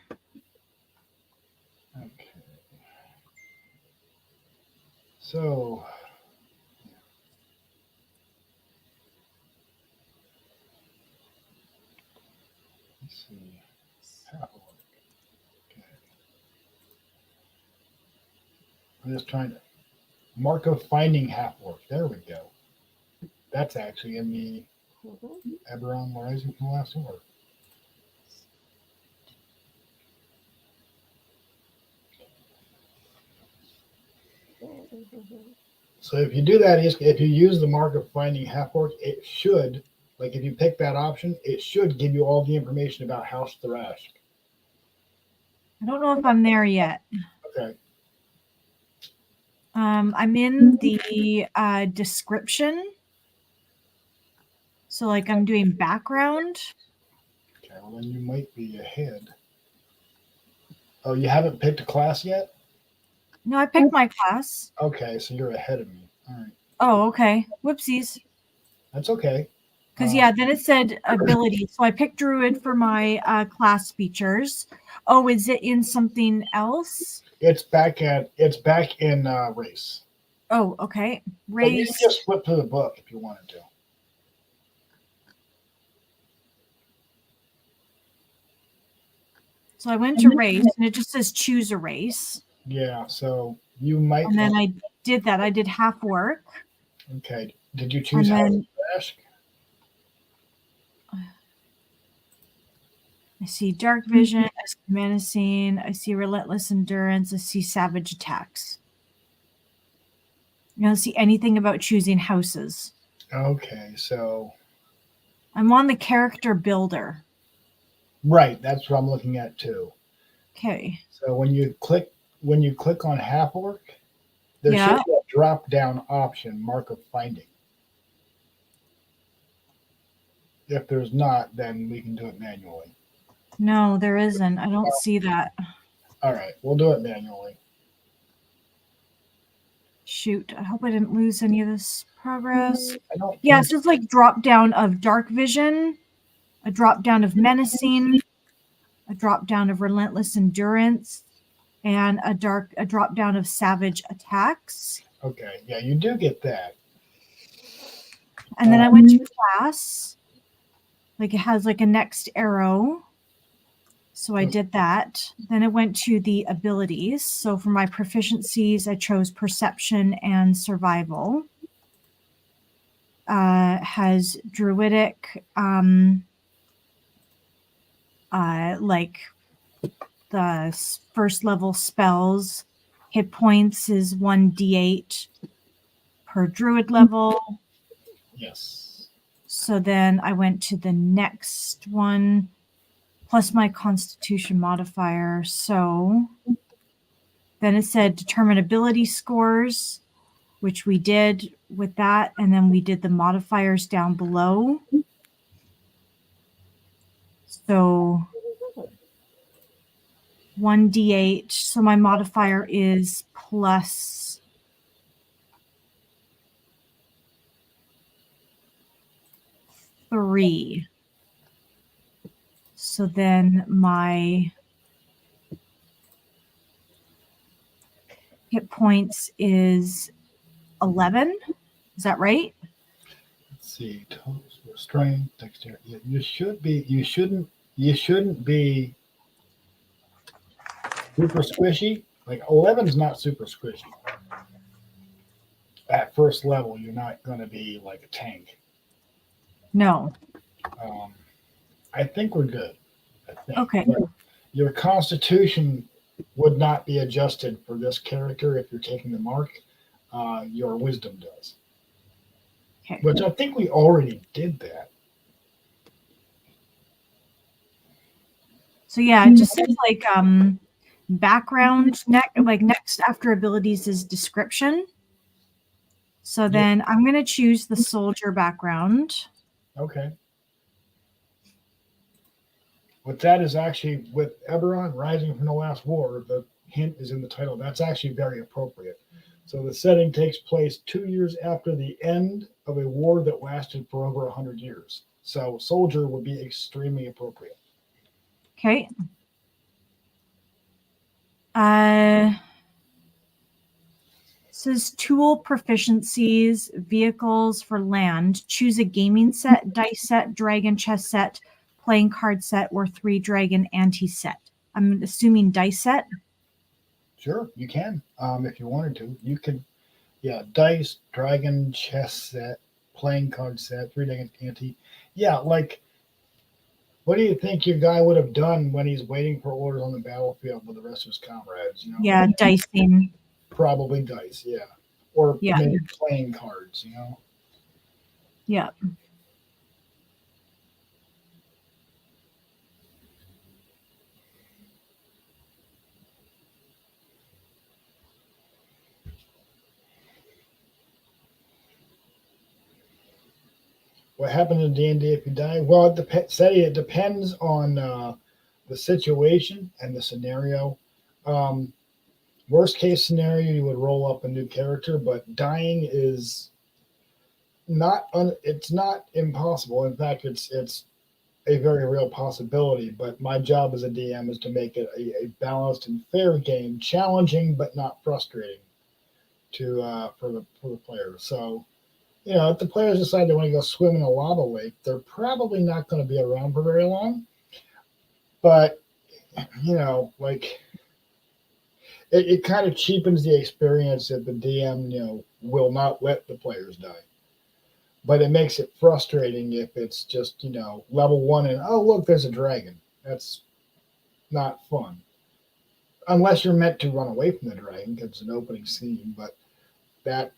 Okay. So let's see. Half-orc. Okay. I'm just trying to mark of finding half-orc. There we go. That's actually in the Eberron Rising from last war. So if you do that, if you use the mark of finding half-orc, it should, like if you pick that option, it should give you all the information about House Thrash. I don't know if I'm there yet. Okay. I'm in the description. So like I'm doing background. Okay, well then you might be ahead. Oh, you haven't picked a class yet? No, I picked my class. Okay, so you're ahead of me. All right. Oh, okay. Whoopsies. That's okay. Because yeah, then it said ability. So I picked Druid for my class features. Oh, is it in something else? It's back in race. Oh, okay. But you can Race. just flip to the book if you wanted to. So I went to race and it just says choose a race. Yeah, so you might. And then I did that. I did half work. Okay. Did you choose House Thrash? I see dark vision. I see menacing. I see relentless endurance. I see savage attacks. You don't see anything about choosing houses. Okay, so I'm on the character builder. right, that's what I'm looking at too. Okay. So when you click on half orc, there should be a drop down option, mark of finding. If there's not, then we can do it manually. No, there isn't. I don't see that. All right, we'll do it manually. Shoot, I hope I didn't lose any of this progress. So it's just like drop down of dark vision, a drop down of menacing, a drop down of relentless endurance, and a drop down of savage attacks. Okay, yeah, you do get that. And then I went to class. Like it has like a next arrow. So I did that. Then it went to the abilities. So for my proficiencies, I chose perception and survival. Has druidic, like the first level spells. Hit points is 1d8 per druid level. Yes. So then I went to the next one, plus my constitution modifier. So Then it said determine ability scores, which we did with that. And then we did the modifiers down below. So 1d8. So my modifier is plus 3. So then my hit points is 11. Is that right? Let's see. Total strength, dexterity. You should be. You shouldn't. You shouldn't be super squishy. Like 11's not super squishy. At first level, you're not going to be like a tank. No. I think we're good. I think. Okay. But your constitution would not be adjusted for this character if you're taking the mark. Your wisdom does. Okay. Which I think we already did that. So yeah, it just says like background next after abilities is description. So then I'm going to choose the soldier background. Okay. What that is actually with Eberron Rising from the Last War, the hint is in the title. That's actually very appropriate. So the setting takes place 2 years after the end of a war that lasted for over 100 years. So soldier would be extremely appropriate. Okay. Says tool proficiencies, vehicles for land. Choose a gaming set, dice set, dragon chess set, playing card set, or 3 dragon anti set. I'm assuming dice set. Sure, you can. If you wanted to, you could. Yeah, dice, dragon, chess set, playing card set, 3 dragon anti. Yeah, like, what do you think your guy would have done when he's waiting for orders on the battlefield with the rest of his comrades? You know? Yeah, dicing. Probably dice, yeah. Or Yeah. maybe playing cards, you know? Yeah. What happens in D&D if you die? Well, it depends on the situation and the scenario. Worst case scenario, you would roll up a new character, but dying is it's not impossible. In fact, it's a very real possibility. But my job as a DM is to make it a balanced and fair game, challenging but not frustrating for the players. So, you know, if the players decide they want to go swim in a lava lake, they're probably not going to be around for very long. But, you know, like, it kind of cheapens the experience if the DM, you know, will not let the players die. But it makes it frustrating if it's just, you know, level 1 and, oh, look, there's a dragon. That's not fun. Unless you're meant to run away from the dragon because it's an opening scene. But that,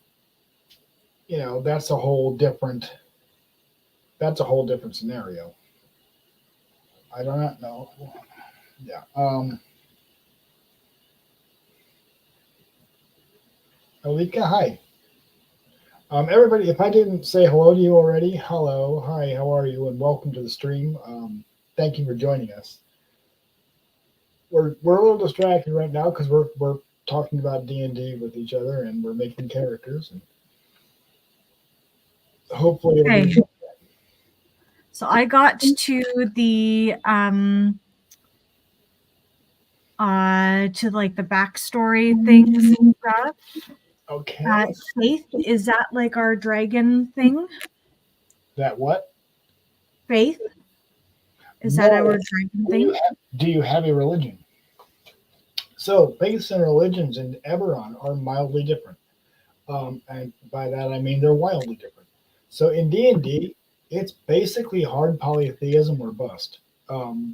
you know, that's a whole different scenario. I do not know. Yeah. Alika, hi. Everybody, if I didn't say hello to you already, hello, hi, how are you, and welcome to the stream. Thank you for joining us. We're a little distracted right now because we're talking about D&D with each other and we're making characters and hopefully it'll be. So I got to the to like the backstory things and stuff. Okay. Faith, is that like our dragon thing? That what? Faith? Is that our dragon thing? Do you have a religion? So faiths and religions in Eberron are mildly different. And by that I mean they're wildly different. So in D&D, it's basically hard polytheism or bust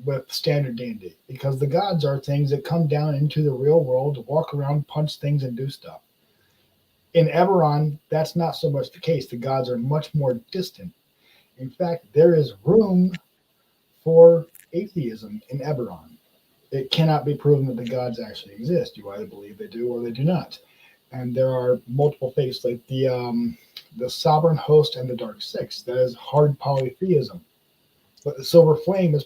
with standard D&D because the gods are things that come down into the real world to walk around, punch things, and do stuff. In Eberron, that's not so much the case. The gods are much more distant. In fact, there is room for atheism in Eberron. it cannot be proven that the gods actually exist. You either believe they do or they do not. And there are multiple faiths, like the sovereign host and the dark six. That is hard polytheism. But the silver flame is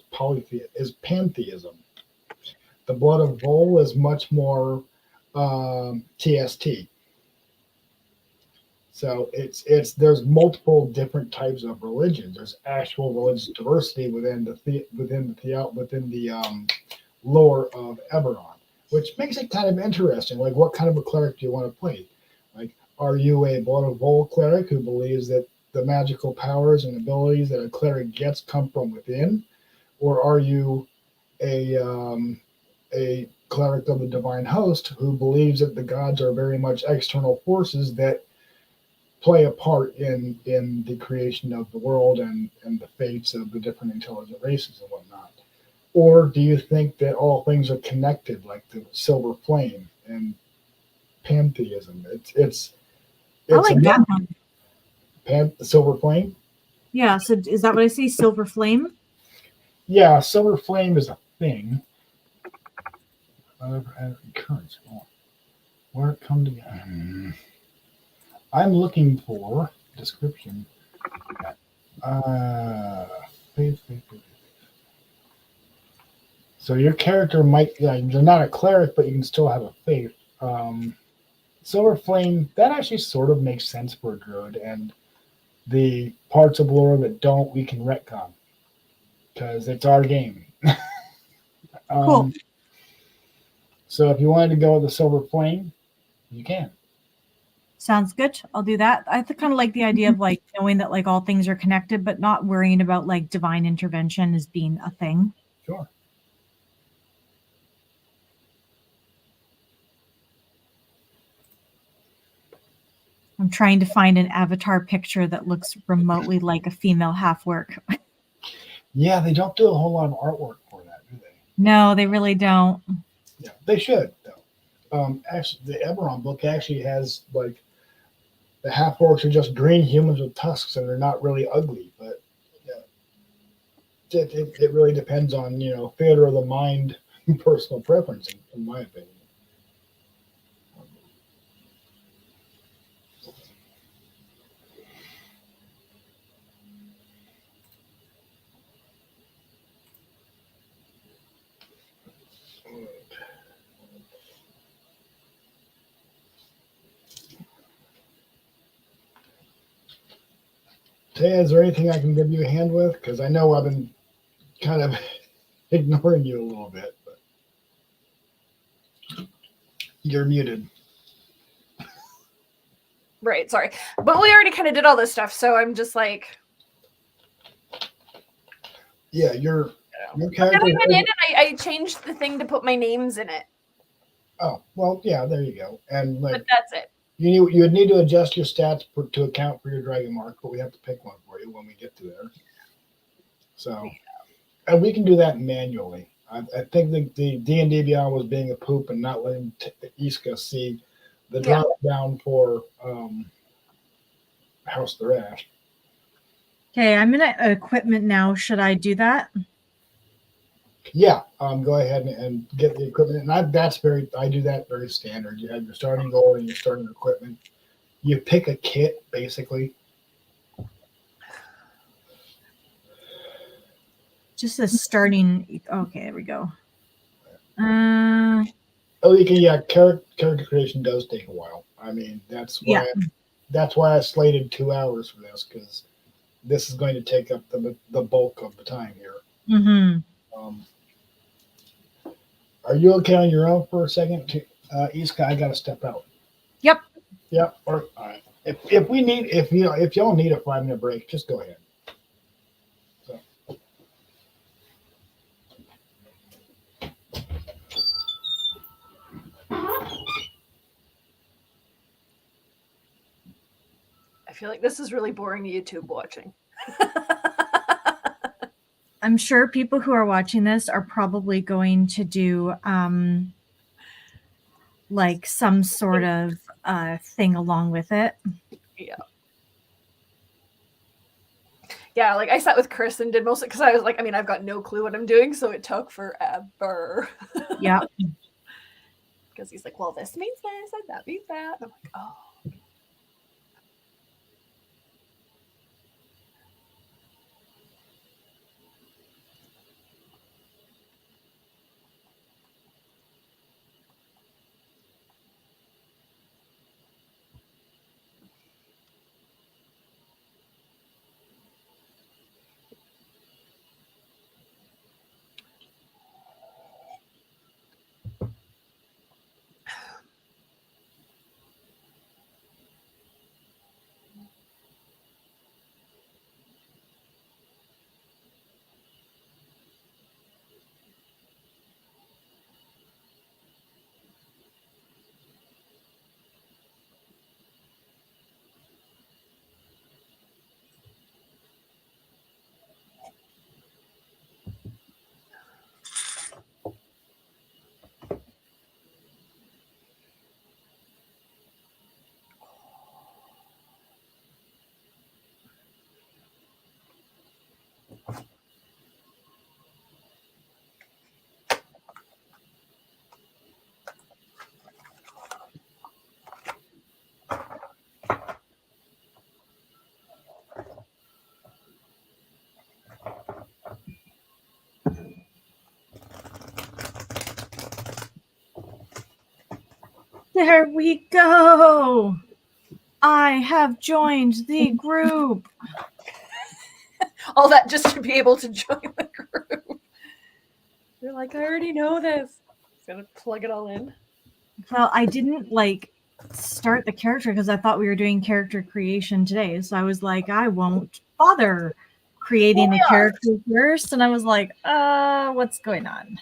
pantheism. The blood of Vol is much more TST. So there's multiple different types of religions. There's actual religious diversity within the lore of Eberron, which makes it kind of interesting. Like, what kind of a cleric do you want to play? Like, are you a blood of Vol cleric who believes that the magical powers and abilities that a cleric gets come from within, or are you a cleric of the divine host who believes that the gods are very much external forces that play a part in the creation of the world and the fates of the different intelligent races and whatnot? Or do you think that all things are connected, like the silver flame and pantheism? It's I like that one. The silver flame? Yeah, so is that what I see? Silver flame? Yeah, silver flame is a thing. Recurrence. Where it come together? I'm looking for description. Faith. So your character might, you're not a cleric, but you can still have a faith. Silver flame, that actually sort of makes sense for a druid, and the parts of lore that don't, we can retcon because it's our game. Cool. So if you wanted to go with the silver flame, you can. Sounds good. I'll do that. I kind of like the idea of like knowing that like all things are connected, but not worrying about like divine intervention as being a thing. Sure. I'm trying to find an avatar picture that looks remotely like a female half-orc. Yeah, they don't do a whole lot of artwork for that, do they? No, they really don't. Yeah, they should though. Actually, the Eberron book actually has like the half orcs are just green humans with tusks, and they're not really ugly. But yeah, it really depends on theater of the mind, personal preference, in my opinion. Taya, is there anything I can give you a hand with? Because I know I've been kind of ignoring you a little bit, but you're muted. Right, sorry. But we already kind of did all this stuff, so I'm just like... Yeah, your character... I went in and I changed the thing to put my names in it. Oh, well, yeah, there you go. And like, but that's it. You would need to adjust your stats to account for your dragon mark, but we have to pick one for you when we get to there. So, and we can do that manually. I think the D&D Beyond was being a poop and not letting Iska see the drop down for House of the Rash. Okay, I'm in equipment now. Should I do that? Yeah, go ahead and get the equipment. And I do that very standard. You have your starting goal and your starting equipment. You pick a kit, basically. Just a starting. Okay, there we go. You can. Character creation does take a while. I mean, that's why I slated 2 hours for this, because this is going to take up the bulk of the time here. Mm-hmm. Are you okay on your own for a second? Iska, I got to step out. Yep. Yep. All right. If y'all need a 5-minute break, just go ahead. So. I feel like this is really boring YouTube watching. I'm sure people who are watching this are probably going to do like some sort of thing along with it. yeah, like I sat with Chris and did mostly because I was like, I mean, I've got no clue what I'm doing, so it took forever. Yeah. Because he's like, well, this means this and that means that. And I'm like, oh. There we go. I have joined the group. All that just to be able to join the group. You're like, I already know this. Just gonna plug it all in. Well, I didn't like start the character because I thought we were doing character creation today. So I was like, I won't bother creating a character first. And I was like, what's going on?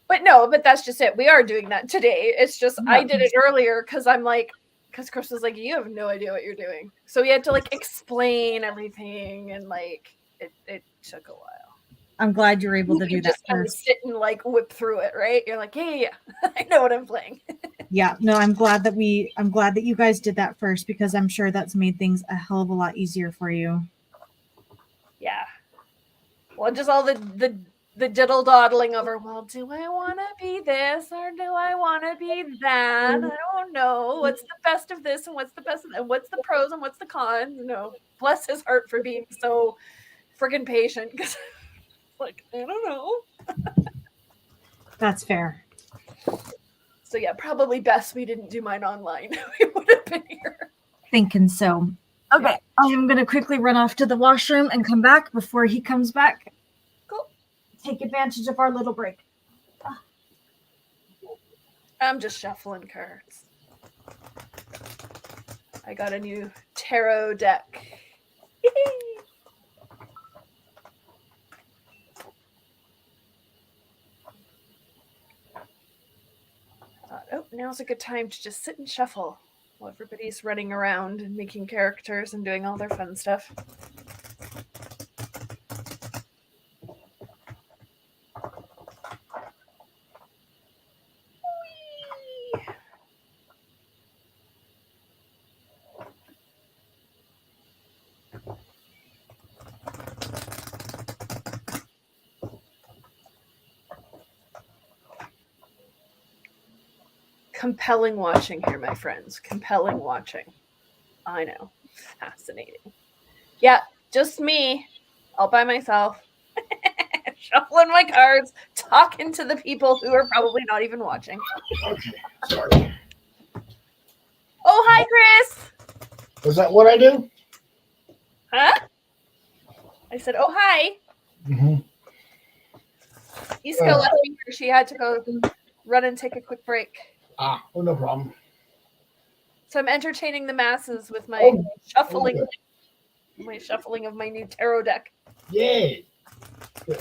But no, but that's just it. We are doing that today. It's just I did it earlier because I'm like, because Chris was like, you have no idea what you're doing. So we had to like explain everything and like it took a while. I'm glad you were able to do that just kind of first. sit and like whip through it, right? You're like, yeah. I know what I'm playing. Yeah, no, I'm glad that you guys did that first because I'm sure that's made things a hell of a lot easier for you. Yeah. Well, just all the diddle dawdling over, well, do I want to be this or do I want to be that? I don't know. What's the best of this and what's the best of that? And what's the pros and what's the cons? No, bless his heart for being so freaking patient because like, I don't know. That's fair. So yeah, probably best we didn't do mine online. We would have been here. Thinking so. Okay, yeah. I'm going to quickly run off to the washroom and come back before he comes back. Cool. Take advantage of our little break. I'm just shuffling cards. I got a new tarot deck. Now's a good time to just sit and shuffle while everybody's running around and making characters and doing all their fun stuff. Whee! Compelling watching here, my friends. Compelling watching. I know. Fascinating. Yeah, just me. All by myself. Shuffling my cards, talking to the people who are probably not even watching. Okay, sorry. Oh, hi, Chris. Is that what I do? Huh? I said, oh, hi. Mm-hmm. Iska left me here. She had to go run and take a quick break. Oh, no problem. So I'm entertaining the masses with my shuffling, my shuffling of my new tarot deck. Yay!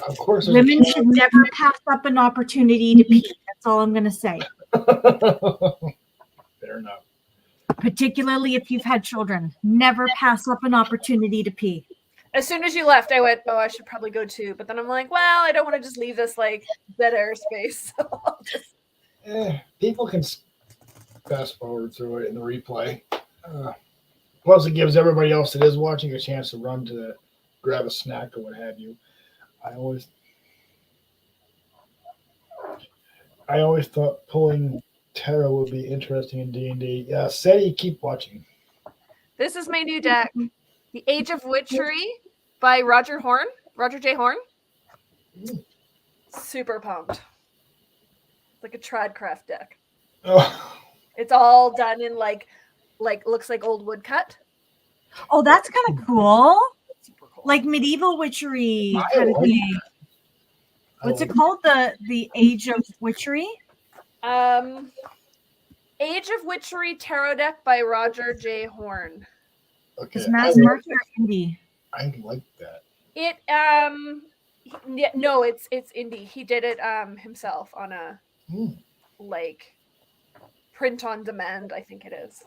Of course, women should never pass up an opportunity to pee. That's all I'm going to say. Fair enough. Particularly if you've had children, never pass up an opportunity to pee. As soon as you left, I went, oh, I should probably go too. But then I'm like, well, I don't want to just leave this like dead air space. So I'll just. People can fast forward through it in the replay. Plus, it gives everybody else that is watching a chance to run to grab a snack or what have you. I always thought pulling tarot would be interesting in D&D. Seti, keep watching. This is my new deck, The Age of Witchery by Roger J. Horn. Super pumped. It's like a tradcraft deck. Oh, It's all done in like looks like old woodcut. Oh, that's kind of cool. Super cool. Like medieval witchery I kind of like thing. What's it called? The Age of Witchery? Age of Witchery Tarot Deck by Roger J. Horn. okay. Is mass market or indie? I like that. It no, it's indie. He did it himself on a like print on demand, I think it is.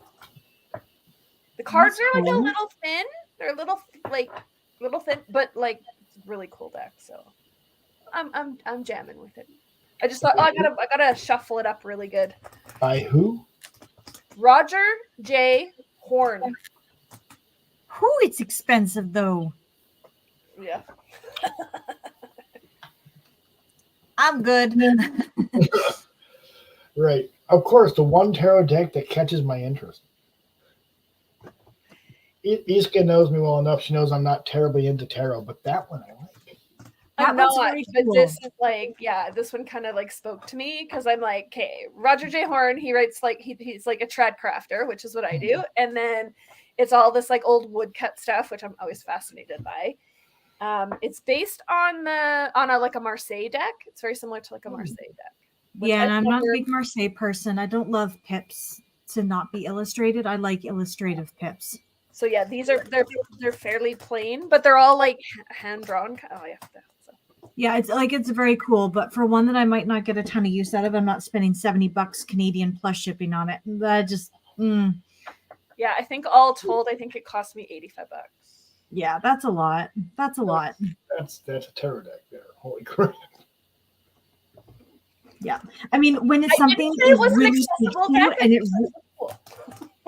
The cards That's are like a cool. little thin. They're little thin, but like it's a really cool deck. So I'm jamming with it. I just thought, I gotta shuffle it up really good. By who? Roger J. Horn. Whew, it's expensive though. Yeah. I'm good. Right. Of course, the one tarot deck that catches my interest. Iska knows me well enough. She knows I'm not terribly into tarot, but that one I like. I'm That one's not, very but cool. this is like, yeah, this one kind of like spoke to me because I'm like, okay, Roger J. Horn, he writes like he's like a trad crafter, which is what I do, and then it's all this like old woodcut stuff, which I'm always fascinated by. It's based on a Marseille deck. It's very similar to like a Marseille deck. Yeah, and I'm not a big Marseille person. I don't love pips to not be illustrated. I like illustrative pips. So yeah, they're fairly plain, but they're all like hand drawn. Oh yeah. So. Yeah, it's very cool, but for one that I might not get a ton of use out of, I'm not spending $70 Canadian plus shipping on it. That just Yeah, I think all told, I think it cost me $85. Yeah, that's a lot. That's a lot. That's a tarot deck there. Holy crap. Yeah. I mean, when it's something it was really an speaks accessible to you deck. and it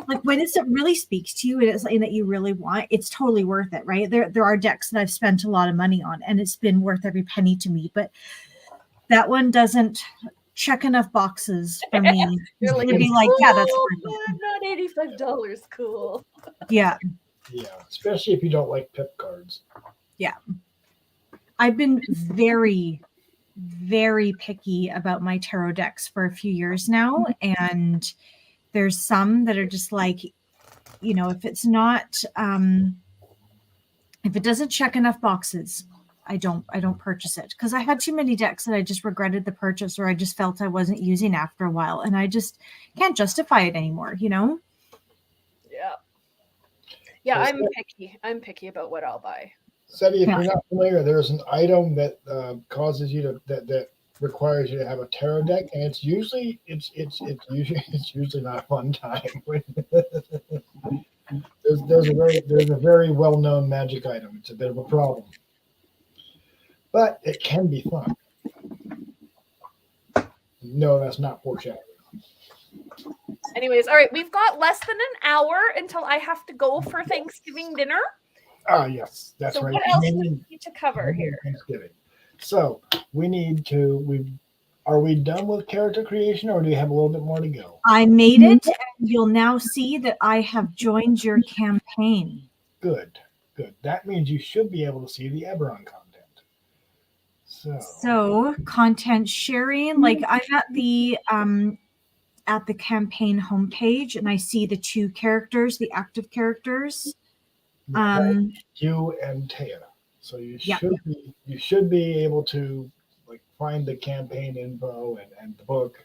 like when it really speaks to you and it's something that you really want, it's totally worth it, right? There are decks that I've spent a lot of money on and it's been worth every penny to me, but that one doesn't check enough boxes for me. You're like, to be like, yeah, that's cool, worth it. not $85. Cool. Yeah. Yeah, especially if you don't like pip cards. Yeah. I've been very, very picky about my tarot decks for a few years now. And there's some that are just like, you know, if it's not, if it doesn't check enough boxes, I don't purchase it because I had too many decks that I just regretted the purchase or I just felt I wasn't using after a while. And I just can't justify it anymore, you know? Yeah. Yeah, I'm picky about what I'll buy. Seti, if you're not familiar, there's an item that causes you to that requires you to have a tarot deck, and it's usually not a fun time. there's a very well known magic item. It's a bit of a problem, but it can be fun. No, that's not foreshadowing. Anyways, all right, we've got less than an hour until I have to go for Thanksgiving dinner. Ah, yes, that's So right. what else do we need to cover here? Thanksgiving. So are we done with character creation, or do we have a little bit more to go? I made it, and you'll now see that I have joined your campaign. Good. That means you should be able to see the Eberron content. So content sharing, like I'm at the campaign homepage, and I see the two characters, the active characters. You and Taya. So you should be able to like find the campaign info and the book,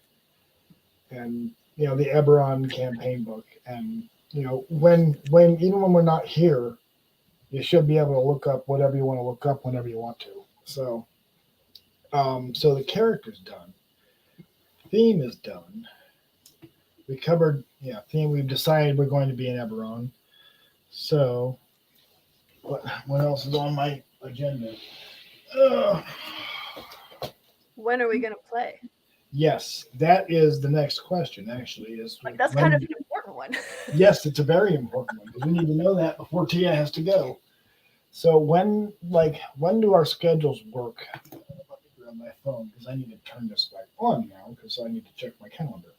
and you know the Eberron campaign book, and you know when even when we're not here, you should be able to look up whatever you want to look up whenever you want to. So, so the character's done, theme is done. We covered theme. We've decided we're going to be in Eberron. So, what else is on my agenda? When are we going to play? Yes, that is the next question. Actually, that's kind of an important one. Yes, it's a very important one because we need to know that before Tia has to go. So when do our schedules work? Let me grab my phone because I need to turn this back on now because I need to check my calendar.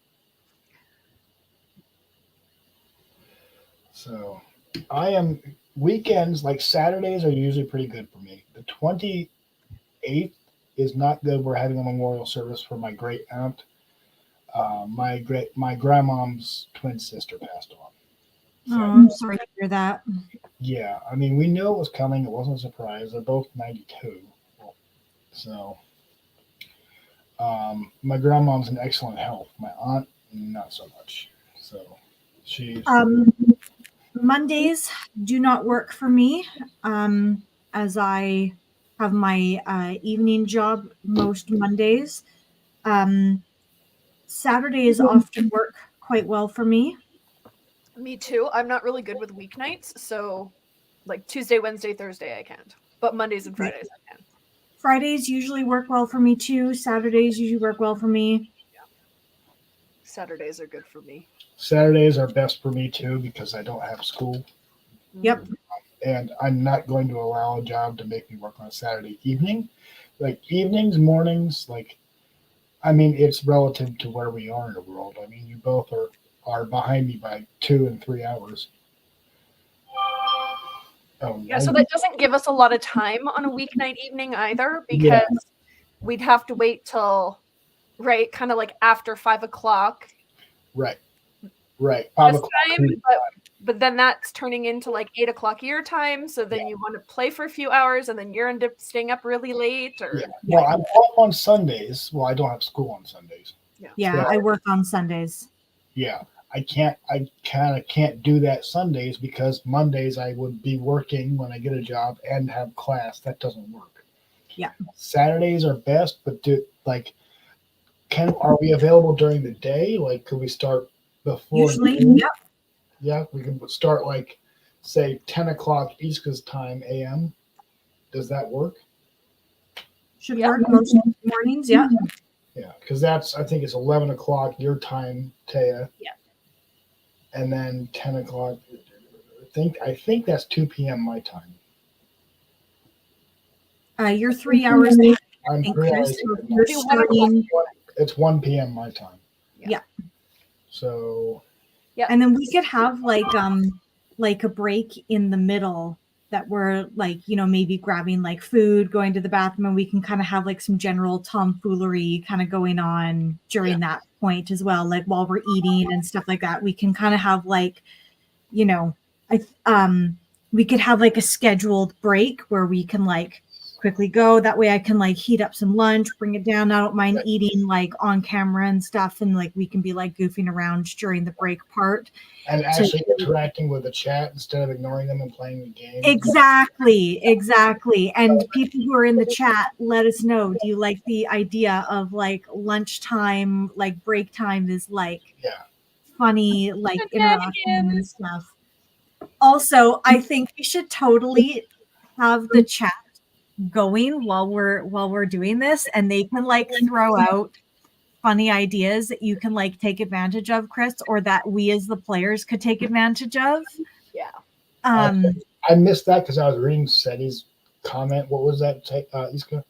So I am weekends, like Saturdays are usually pretty good for me. The 28th is not good. We're having a memorial service for my great aunt. My grandmom's twin sister passed on. Oh, I'm sorry to hear that. Yeah, I mean, we knew it was coming. It wasn't a surprise. They're both 92. So, my grandmom's in excellent health. My aunt, not so much. So, she's. Mondays do not work for me, as I have my evening job most Mondays. Saturdays often work quite well for me. Me too. I'm not really good with weeknights, so like Tuesday, Wednesday, Thursday I can't. But Mondays and Fridays I can. Fridays usually work well for me too. Saturdays usually work well for me. Saturdays are good for me. Saturdays are best for me too because I don't have school. Yep. And I'm not going to allow a job to make me work on a Saturday evening. Like evenings, mornings, I mean, it's relative to where we are in the world. I mean, you both are behind me by 2 and 3 hours. Oh, Yeah, so that doesn't give us a lot of time on a weeknight evening either because we'd have to wait till kind of like after 5 o'clock. Right. 5 o'clock. But then that's turning into like 8 o'clock your time. So then you want to play for a few hours and then you're end up staying up really late. Well, I'm off on Sundays. Well, I don't have school on Sundays. Yeah, I work on Sundays. Yeah. I kind of can't do that Sundays because Mondays I would be working when I get a job and have class. That doesn't work. Yeah. Saturdays are best, but are we available during the day? Like, could we start before? Usually, noon? Yeah, we can start say 10 o'clock East Coast time AM. Does that work? Should work most mornings. Yeah. Yeah, because I think it's 11 o'clock your time, Taya. Yeah. And then 10 o'clock. I think that's 2 p.m. my time. You're 3 hours ahead. I'm 3 hours. It's 1 p.m. my time. Yeah. So. Yeah. And then we could have like a break in the middle that we're maybe grabbing like food, going to the bathroom, and we can kind of have like some general tomfoolery kind of going on during that point as well. Like while we're eating and stuff like that, we can kind of have we could have like a scheduled break where we can like quickly go. That way I can like heat up some lunch, bring it down. I don't mind eating like on camera and stuff. And like, we can be like goofing around during the break part. And actually interacting with the chat instead of ignoring them and playing the game. Exactly. And people who are in the chat, let us know. Do you like the idea of like lunchtime, like break time is like funny, like interaction and stuff. Also, I think we should totally have the chat going while we're doing this, and they can like throw out funny ideas that you can like take advantage of, Chris, or that we as the players could take advantage of. Yeah. I missed that because I was reading Seti's comment. What was that, Iska?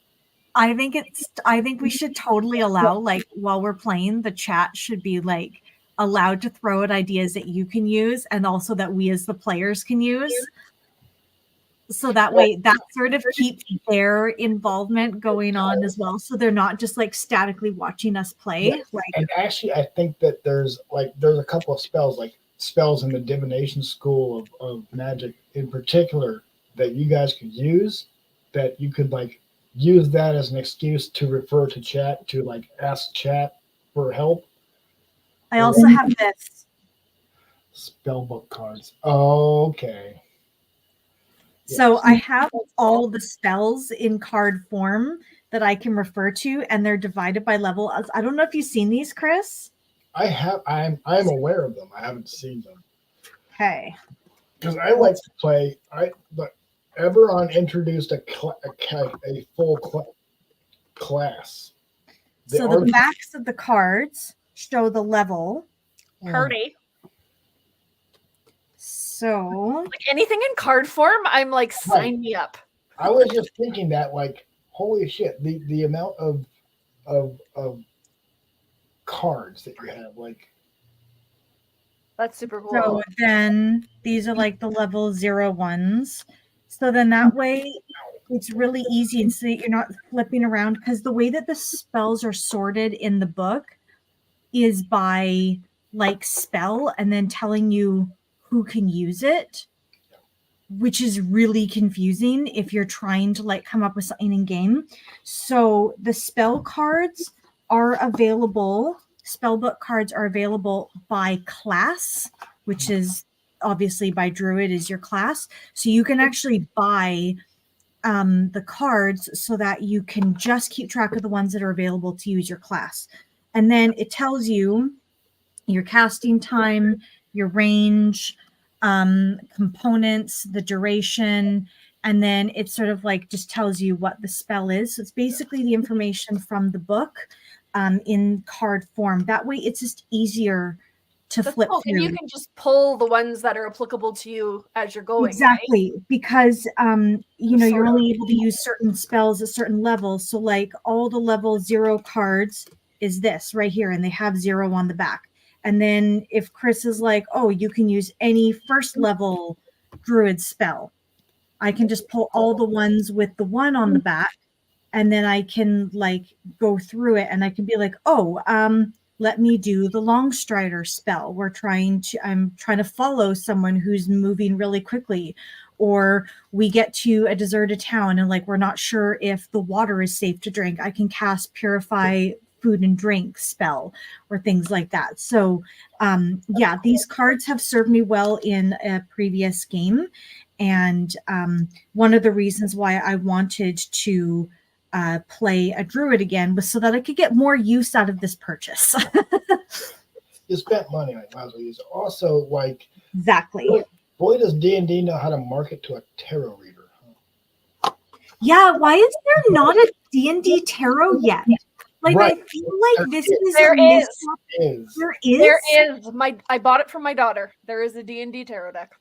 I think we should totally allow, like, while we're playing, the chat should be like allowed to throw out ideas that you can use and also that we as the players can use. So that way that sort of keeps their involvement going on as well. So they're not just like statically watching us play. And actually, I think that there's a couple of spells in the divination school of magic in particular that you guys could use, that you could like use that as an excuse to refer to chat, to like ask chat for help. I also have this. Spellbook cards. Okay. So I have all the spells in card form that I can refer to, and they're divided by level. I don't know if you've seen these, Chris. I have. I'm aware of them. I haven't seen them. Okay. Because I like to play. Eberron introduced a full class. So the backs of the cards show the level. Purdy. So Like anything in card form, I'm like, sign me up. I was just thinking that, like, holy shit, the amount of cards that you have, like. That's super cool. So then these are like the level 0 ones. So then that way it's really easy, and so you're not flipping around, because the way that the spells are sorted in the book is by like spell and then telling you who can use it, which is really confusing if you're trying to like come up with something in game. So the spell cards are available, spellbook cards are available by class, which is obviously by druid is your class. So you can actually buy the cards so that you can just keep track of the ones that are available to use your class. And then it tells you your casting time, your range, components, the duration, and then it sort of like just tells you what the spell is. So it's basically the information from the book in card form. That way it's just easier to flip through. And you can just pull the ones that are applicable to you as you're going. Exactly, right? because you're only able to use certain spells at certain levels. So like all the level 0 cards is this right here, and they have 0 on the back. And then if Chris is like, oh, you can use any first level druid spell, I can just pull all the ones with the 1 on the back, and then I can like go through it, and I can be like, oh, let me do the Longstrider spell. I'm trying to follow someone who's moving really quickly. Or we get to a deserted town and like we're not sure if the water is safe to drink. I can cast Purify Food and Drink spell or things like that. So these cards have served me well in a previous game. And one of the reasons why I wanted to play a druid again was so that I could get more use out of this purchase. You spent money, I might as well use it. Also, like, exactly. Boy, does D&D know how to market to a tarot reader. Huh? Yeah, why is there not a D&D tarot yet? Like, right. I feel like this is there is. There is. There is. I bought it for my daughter. There is a D&D tarot deck.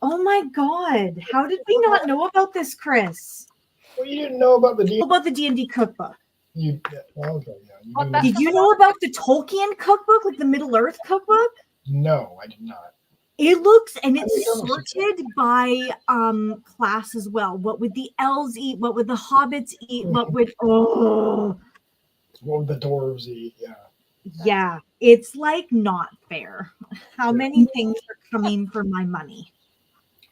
Oh my god! How did we not know about this, Chris? Well, you didn't know about the D&D cookbook. Did you know about the Tolkien cookbook, like the Middle Earth cookbook? No, I did not. It looks, and it's sorted by class as well. What would the elves eat? What would the hobbits eat? What would the dwarves eat? Yeah, it's like not fair. How many things are coming for my money?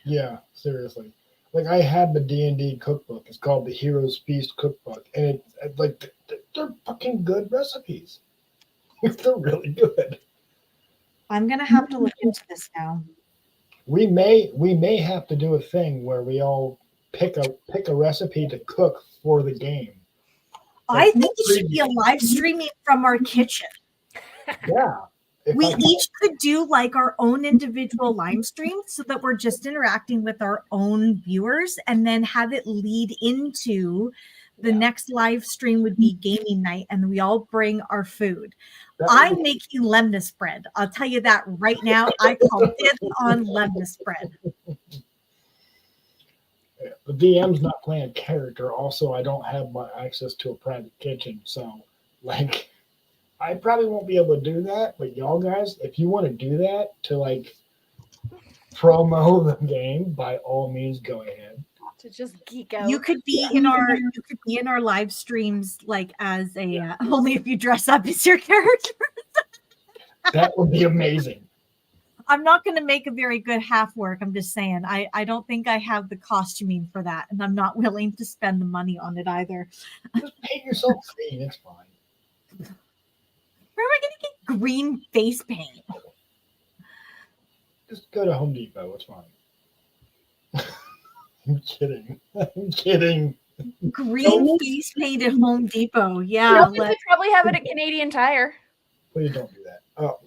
Yeah, seriously. Like, I have the D&D cookbook. It's called the Heroes Feast Cookbook, and it's like they're fucking good recipes. They're really good. I'm gonna have to look into this now. We may have to do a thing where we all pick a recipe to cook for the game. I think it should be a live streaming from our kitchen. Yeah. We each could do like our own individual live streams so that we're just interacting with our own viewers, and then have it lead into the next live stream would be gaming night, and we all bring our food. I'm making lemnis bread. I'll tell you that right now. I call dibs on lemnis bread. The DM's not playing character. Also, I don't have my access to a private kitchen, so like I probably won't be able to do that. But y'all guys, if you want to do that to like promo the game, by all means, go ahead. To just geek out. You could be in our live streams like as a only if you dress up as your character. That would be amazing. I'm not going to make a very good half work. I'm just saying I don't think I have the costuming for that, and I'm not willing to spend the money on it either. Just paint yourself green. It's fine. Where am I going to get green face paint? Just go to Home Depot. It's fine. I'm kidding. Green face paint at Home Depot. Yeah. You could probably have it at Canadian Tire. Please don't do that. Oh.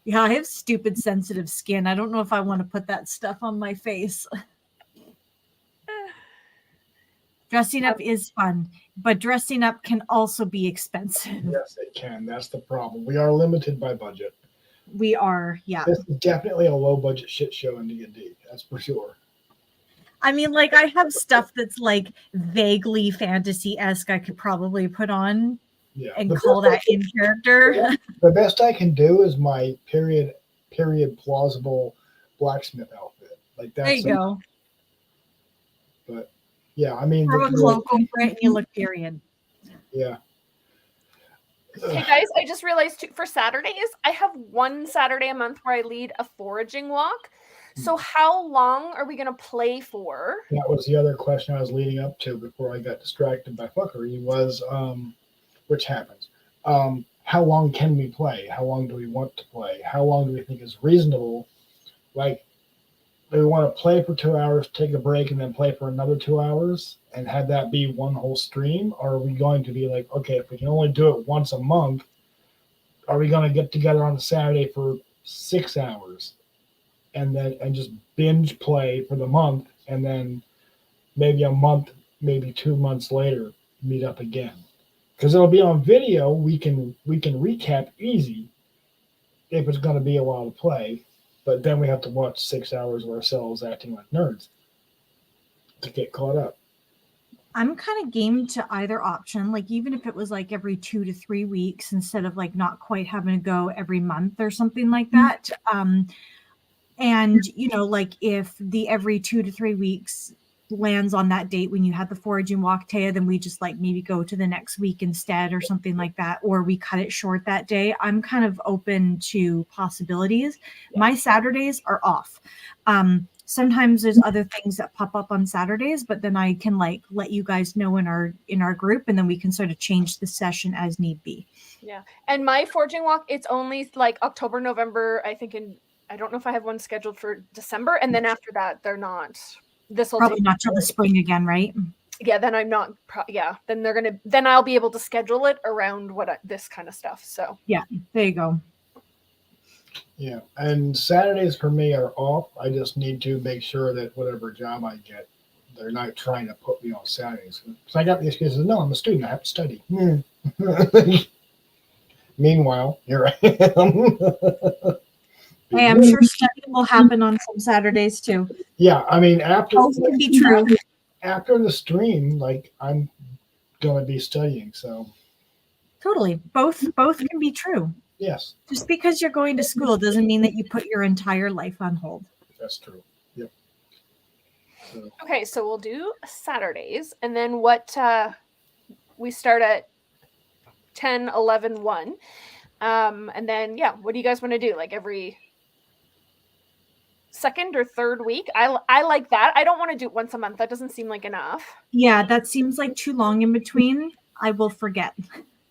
Yeah, I have stupid sensitive skin. I don't know if I want to put that stuff on my face. Dressing up is fun, but dressing up can also be expensive. Yes, it can. That's the problem. We are limited by budget. We are, yeah. This is definitely a low budget shit show in D&D. That's for sure. I mean, like, I have stuff that's like vaguely fantasy-esque I could probably put on and call that in character. The best I can do is my period plausible blacksmith outfit. Like that's There you go. But yeah, I mean, Throw a cloak over it and you look period. Yeah. Hey guys, I just realized too, for Saturdays, I have one Saturday a month where I lead a foraging walk. So how long are we going to play for? That was the other question I was leading up to before I got distracted by fuckery was, which happens. How long can we play? How long do we want to play? How long do we think is reasonable? Like, do we want to play for 2 hours, take a break, and then play for another 2 hours and have that be one whole stream? Or are we going to be like, okay, if we can only do it once a month, are we going to get together on a Saturday for 6 hours and just binge play for the month, and then maybe a month, maybe 2 months later, meet up again? Because it'll be on video, we can recap easy if it's going to be a while to play. But then we have to watch 6 hours of ourselves acting like nerds to get caught up. I'm kind of game to either option. Like, even if it was like every 2 to 3 weeks instead of like not quite having to go every month or something like that. And, you know, like if the every 2 to 3 weeks lands on that date when you had the foraging walk, Taya, then we just like maybe go to the next week instead or something like that, or we cut it short that day. I'm kind of open to possibilities. My Saturdays are off. Sometimes there's other things that pop up on Saturdays, but then I can like let you guys know in our group, and then we can sort of change the session as need be. Yeah. And my foraging walk, it's only like October, November, I think. I don't know if I have one scheduled for December, and then after that they're not. This will probably not till the spring again, right? Yeah, then I'm not. Then I'll be able to schedule it around this kind of stuff. So yeah, there you go. Yeah, and Saturdays for me are off. I just need to make sure that whatever job I get, they're not trying to put me on Saturdays. So I got the excuse of, no, I'm a student, I have to study. Meanwhile, here I am. Hey, I'm sure studying will happen on some Saturdays too. Yeah, I mean, after both can be true. After the stream, like I'm gonna be studying, so totally, both can be true. Yes. Just because you're going to school doesn't mean that you put your entire life on hold. That's true. Yep. So. Okay, so we'll do Saturdays, and then what we start at 10, 11, 1. And then, what do you guys want to do? Like every second or third week? I like that. I don't want to do it once a month. That doesn't seem like enough. Yeah, that seems like too long in between. I will forget.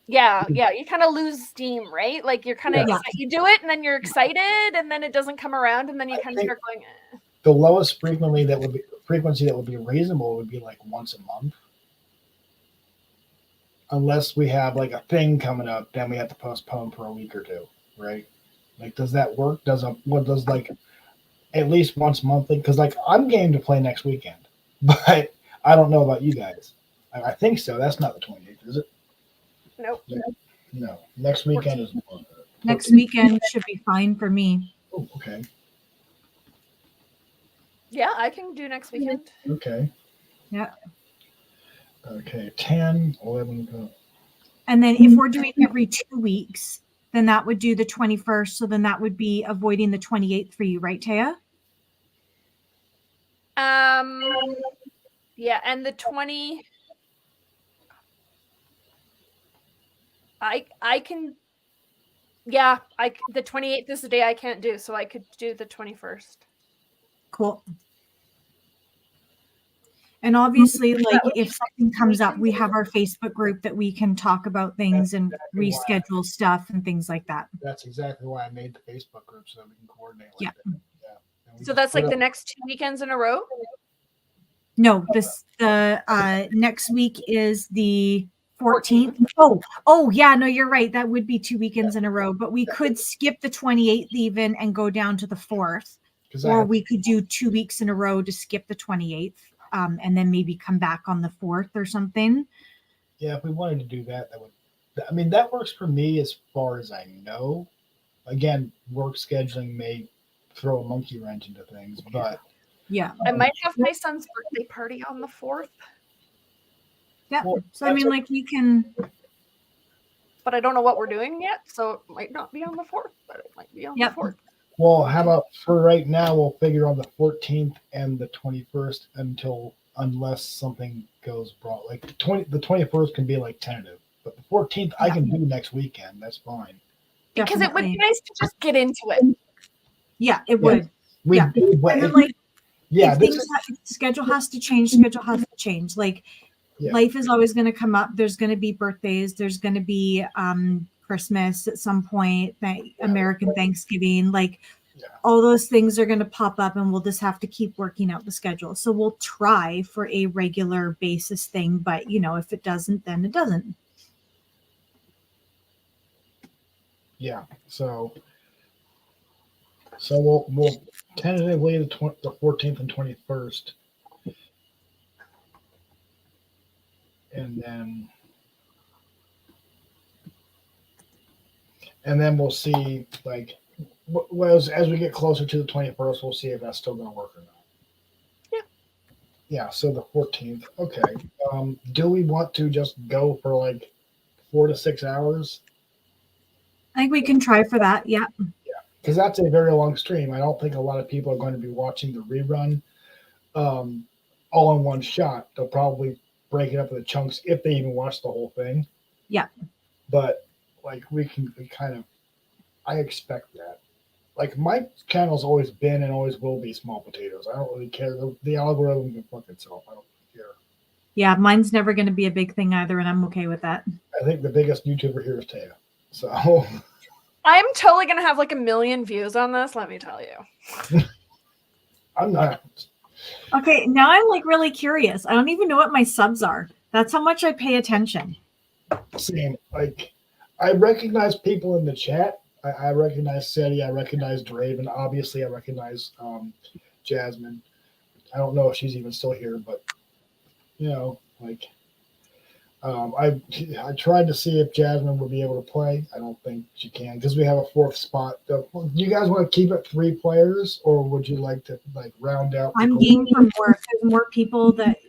Yeah, you kind of lose steam, right? Like you're kind of you do it, and then you're excited, and then it doesn't come around, and then you kind of start going. The lowest frequency that would be reasonable would be like once a month, unless we have like a thing coming up, then we have to postpone for a week or two, right? Like, does that work? Does like at least once monthly? Because like I'm game to play next weekend, but I don't know about you guys. I think so. That's not the 28th, is it? Nope. No. Next weekend is. Next weekend should be fine for me. Oh, okay. Yeah, I can do next weekend. Okay. Yeah. Okay, 10, 11. And then if we're doing every 2 weeks, then that would do the 21st. So then that would be avoiding the 28th for you, right, Taya? Yeah, and the 20. I can. Yeah, the 28th is the day I can't do, so I could do the 21st. Cool. And obviously, like if something comes up, we have our Facebook group that we can talk about things and reschedule stuff and things like that. That's exactly why I made the Facebook group, so we can coordinate. Like yeah. So that's like the next 2 weekends in a row? No, the next week is the 14th. Oh, yeah, no, you're right. That would be 2 weekends in a row, but we could skip the 28th even and go down to the 4th, or we could do 2 weeks in a row to skip the 28th. And then maybe come back on the 4th or something. Yeah, if we wanted to do that, that works for me as far as I know. again, work scheduling may throw a monkey wrench into things, but Yeah. I might have my son's birthday party on the 4th, Yeah. Well, So I mean, like you can. but I don't know what we're doing yet, so it might not be on the 4th, but it might be on Yep. the 4th. well, how about for right now, we'll figure on the 14th and the 21st unless something goes wrong. Like the 21st can be like tentative, but the 14th I can do next weekend. That's fine. Because it would be Definitely. nice to just get into it. Yeah, it would. We Yeah. do, but And then, like, yeah, if this things is, if the schedule has to change, schedule has to change. Like Yeah. life is always going to come up. There's going to be birthdays. There's going to be Christmas at some point. American Thanksgiving. Like Yeah. all those things are going to pop up, and we'll just have to keep working out the schedule. So we'll try for a regular basis thing, but if it doesn't, then it doesn't. yeah. So we'll tentatively the 14th and 21st, and then we'll see like as we get closer to the 21st, we'll see if that's still going to work or not. Yeah. So the 14th. Okay. Do we want to just go for like 4 to 6 hours? I think we can try for that. Yeah. Because that's a very long stream. I don't think a lot of people are going to be watching the rerun all in one shot. They'll probably break it up into chunks if they even watch the whole thing. Yeah. But like we kind of, I expect that. Like my channel's always been and always will be small potatoes. I don't really care. The algorithm can fuck itself. I don't care. Yeah, mine's never going to be a big thing either, and I'm okay with that. I think the biggest YouTuber here is Taya. So I'm totally going to have like 1 million views on this, let me tell you. I'm not. Okay, now I'm like really curious. I don't even know what my subs are. That's how much I pay attention. Same. Like I recognize people in the chat. I recognize Seti. I recognize Draven. Obviously, I recognize Jasmine. I don't know if she's even still here, but like I tried to see if Jasmine would be able to play. I don't think she can because we have a 4th spot. Do you guys want to keep it 3 players, or would you like to like round out? I'm game for more. If there's more people that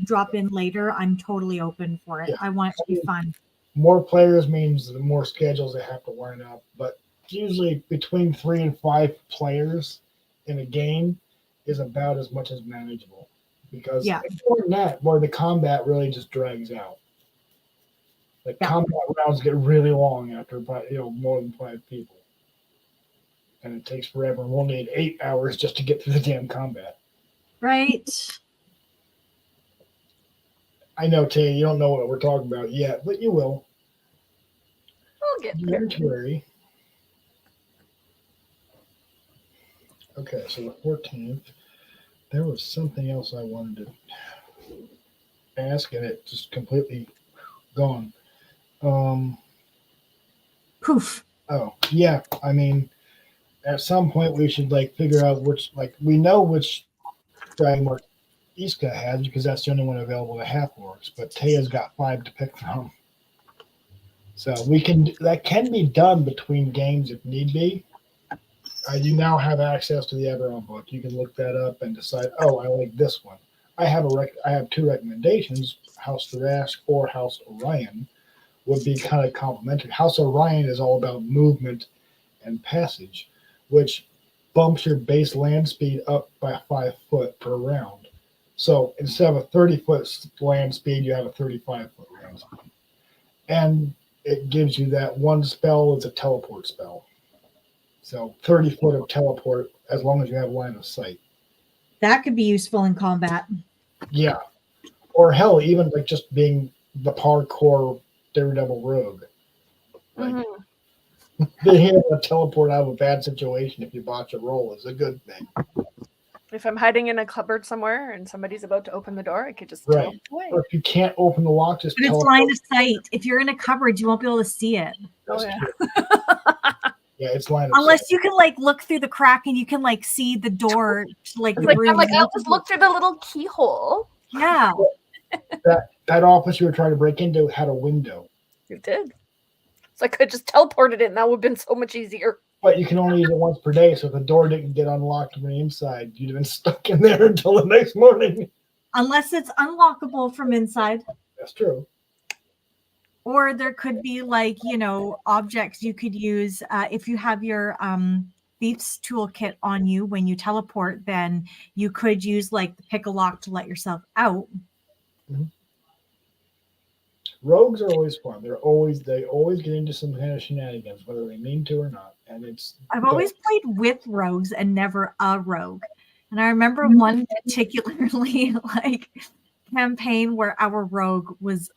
drop in later, I'm totally open for it. Yeah. I want it to be fun. More players means the more schedules they have to line up, but usually between 3 and 5 players in a game is about as much as manageable because more than that, the combat really just drags out. Like combat rounds get really long after more than 5 people, and it takes forever. And we'll need 8 hours just to get through the damn combat. Right. I know, Tay, you don't know what we're talking about yet, but you will. I'll get there. Okay, so the 14th. There was something else I wanted to ask, and it just completely gone. Poof. Oh, yeah. I mean, at some point we should like figure out we know which Dragon Mark Iska has because that's the only one available to half orcs, but Taya's got 5 to pick from. So that can be done between games if need be. You now have access to the Everon book. You can look that up and decide, oh, I like this one. I have 2 recommendations, House Thrash or House Orion would be kind of complementary. House Orion is all about movement and passage, which bumps your base land speed up by 5 foot per round. So instead of a 30-foot land speed, you have a 35-foot land speed. And it gives you that one spell is a teleport spell. So 30 foot of teleport as long as you have line of sight. That could be useful in combat. Yeah. Or hell, even like just being the parkour Daredevil rogue. Like, being able to teleport out of a bad situation if you botch a roll is a good thing. If I'm hiding in a cupboard somewhere and somebody's about to open the door, I could just Right. away. Or if you can't open the lock, just But it's teleport. line of sight. If you're in a cupboard, you won't be able to see it. That's yeah. true. Yeah, it's line of Unless sight. you can like look through the crack and you can like see the door, like the room. I'm like, I'll just look through the little keyhole. Yeah. That office you were trying to break into had a window. You did. So I could just teleport it in. That would have been so much easier. But you can only use it once per day, so if the door didn't get unlocked from the inside, you'd have been stuck in there until the next morning. Unless it's unlockable from inside. That's true. Or there could be like, objects you could use. If you have your Thief's toolkit on you when you teleport, then you could use like the pick a lock to let yourself out. Mm-hmm. Rogues are always fun. They always get into some kind of shenanigans, whether they mean to or not. And I've always played with rogues and never a rogue. And I remember one particularly like campaign where our rogue was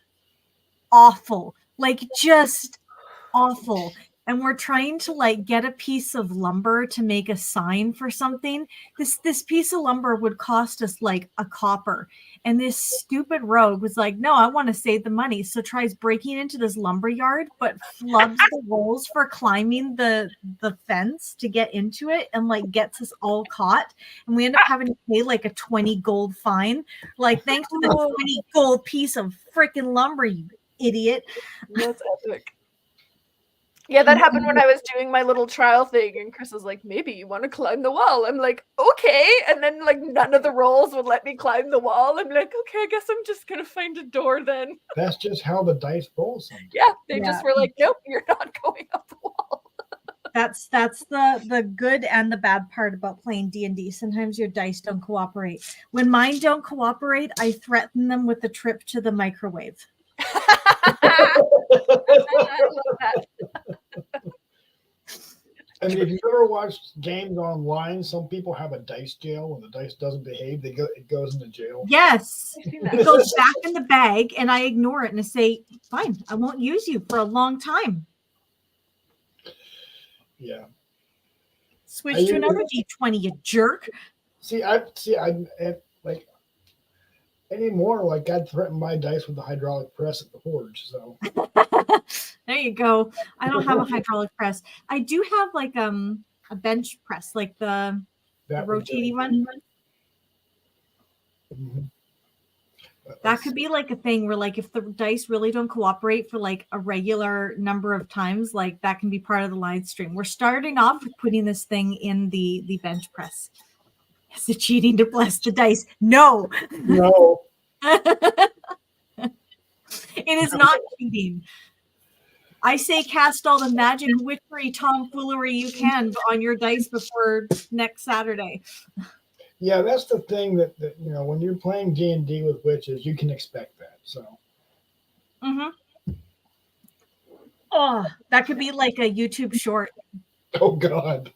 awful, like just awful. And we're trying to like get a piece of lumber to make a sign for something. This piece of lumber would cost us like a copper. And this stupid rogue was like, no, I want to save the money. So tries breaking into this lumber yard, but flubs the rolls for climbing the fence to get into it and like gets us all caught. And we end up having to pay like a 20 gold fine. Like, thanks to the 20 gold piece of freaking lumber, you idiot. That's epic. Yeah, that happened when I was doing my little trial thing, and Chris was like, maybe you want to climb the wall. I'm like, okay. And then like none of the rolls would let me climb the wall. I'm like, okay, I guess I'm just gonna find a door then. That's just how the dice roll sometimes. Yeah, they just were like, nope, you're not going up the wall. That's the good and the bad part about playing D&D. Sometimes your dice don't cooperate. When mine don't cooperate, I threaten them with a trip to the microwave. I love that. I mean, if you've ever watched games online, some people have a dice jail. When the dice doesn't behave, it goes into jail. Yes. It goes back in the bag, and I ignore it and I say, fine, I won't use you for a long time. Yeah. Switch to another D20, you jerk. I like anymore. Like I'd threaten my dice with the hydraulic press at the forge. So there you go. I don't have a hydraulic press. I do have like a bench press, like the rotating one. Mm-hmm. That could be like a thing where like if the dice really don't cooperate for like a regular number of times, like that can be part of the live stream. We're starting off with putting this thing in the bench press. Is it cheating to bless the dice? No. It is not cheating. I say cast all the magic witchery tomfoolery you can on your dice before next Saturday. Yeah, that's the thing that when you're playing D&D with witches, you can expect that. So. Mm-hmm. Oh, that could be like a YouTube short. Oh God.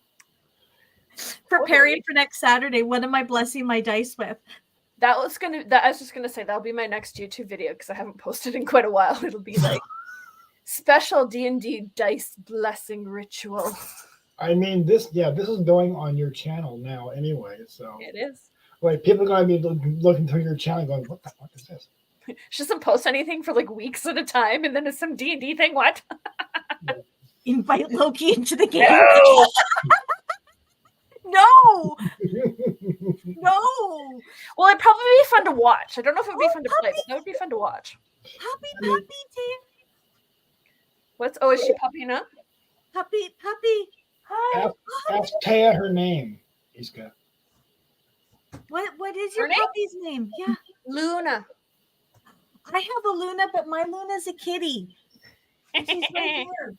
Preparing for next Saturday. What am I blessing my dice with? I was just gonna say that'll be my next YouTube video because I haven't posted in quite a while. It'll be like special D&D dice blessing ritual. I mean, this is going on your channel now anyway, so it is. Like people are going to be looking through your channel, going, "What the fuck is this?" She doesn't post anything for like weeks at a time, and then it's some D&D thing. What? Invite Loki into the game. No. No. Well, it'd probably be fun to watch. I don't know if it would be fun to play, but that would be fun to watch. Puppy, Tim. Is she popping up? Puppy. Hi. Ask Taya her name. He's got. What is your puppy's name? Yeah. Luna. I have a Luna, but my Luna's a kitty. She's right here.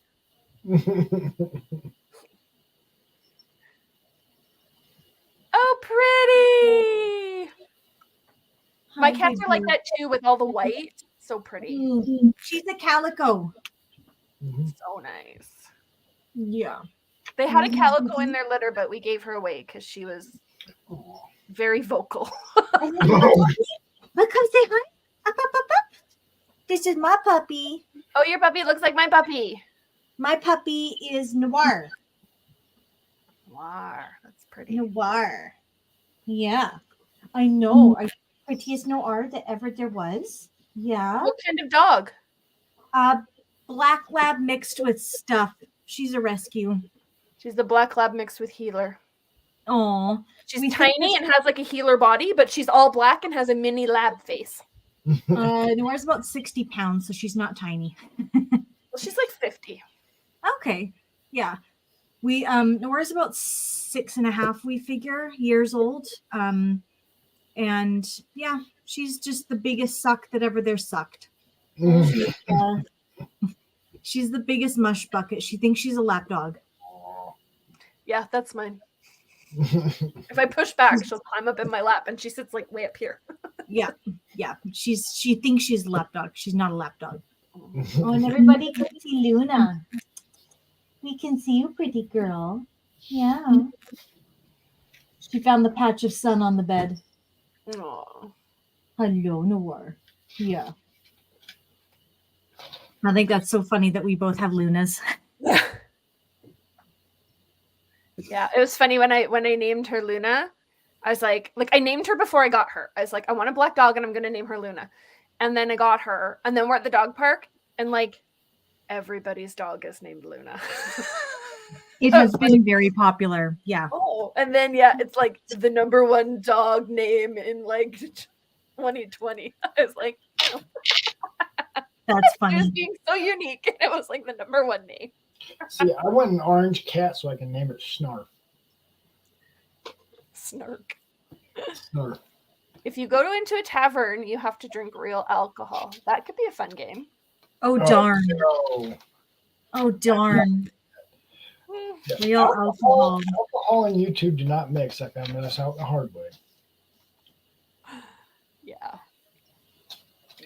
Oh, pretty. My cats are like that too, with all the white. So pretty. Mm-hmm. She's a calico. Mm-hmm. So nice. Yeah. They had a calico in their litter, but we gave her away because she was very vocal. But come say hi. Up. This is my puppy. Oh, your puppy looks like my puppy. My puppy is Noir. Noir. That's pretty. Noir. Yeah. I know. I'm the prettiest Noir that ever there was. Yeah. What kind of dog? Black lab mixed with stuff. She's a rescue. She's the black lab mixed with healer. Oh. She's tiny and has like a healer body, but she's all black and has a mini lab face. Noir's about 60 pounds, so she's not tiny. Well, she's like 50. Okay. Yeah. Nora's about 6.5, we figure, years old. And yeah, she's just the biggest suck that ever there sucked. She's the biggest mush bucket. She thinks she's a lap dog. Yeah, that's mine. If I push back, she'll climb up in my lap, and she sits like way up here. Yeah. She thinks she's a lap dog. She's not a lap dog. Oh, and everybody can see Luna. We can see you, pretty girl. Yeah. She found the patch of sun on the bed. Aww. Hello, Noir. Yeah. I think that's so funny that we both have Lunas. Yeah, it was funny when I named her Luna. I was like I named her before I got her. I was like, I want a black dog, and I'm gonna name her Luna. And then I got her, and then we're at the dog park, and like everybody's dog is named Luna. It has been very popular. Yeah. Oh, and then yeah, it's like the #1 dog name in like 2020. I was like, oh. That's funny. It was being so unique, and it was like the #1 name. See, I want an orange cat so I can name it Snarf. Snark. Snarf. If you go into a tavern, you have to drink real alcohol. That could be a fun game. Oh, darn. No. Oh, darn. Yeah. Real alcohol. Alcohol and YouTube do not mix. I found this out the hard way. Yeah.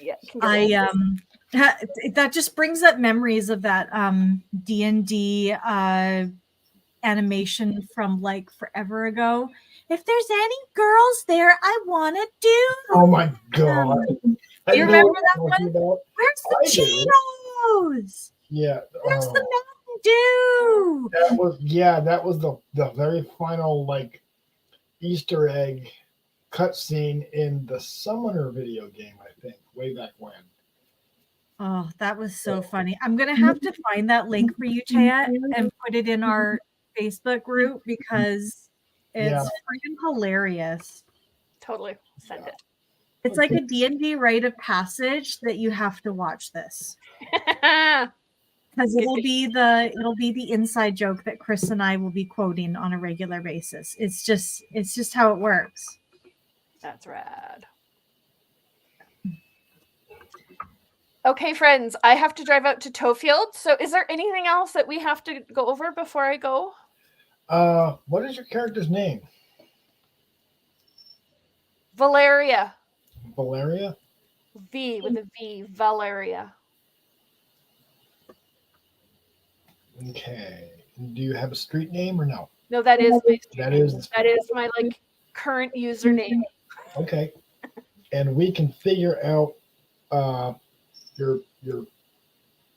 Yeah. That just brings up memories of that D&D animation from like forever ago. If there's any girls there, I want to do. Oh my god! Do you remember that one? Where's the Cheetos? Yeah. Where's the Mountain Dew? That was the very final like Easter egg cutscene in the Summoner video game, I think, way back when. Oh, that was so funny. I'm gonna have to find that link for you, Taya, and put it in our Facebook group because it's freaking hilarious. Totally. Send it. It's like a D&D rite of passage that you have to watch this. Because it'll be the inside joke that Chris and I will be quoting on a regular basis. It's just how it works. That's rad. Okay, friends, I have to drive out to Towfield. So is there anything else that we have to go over before I go? What is your character's name? Valeria. Valeria? V with a V. Valeria. Okay. Do you have a street name or no? No, that is my That is my like current username. Okay. And we can figure out your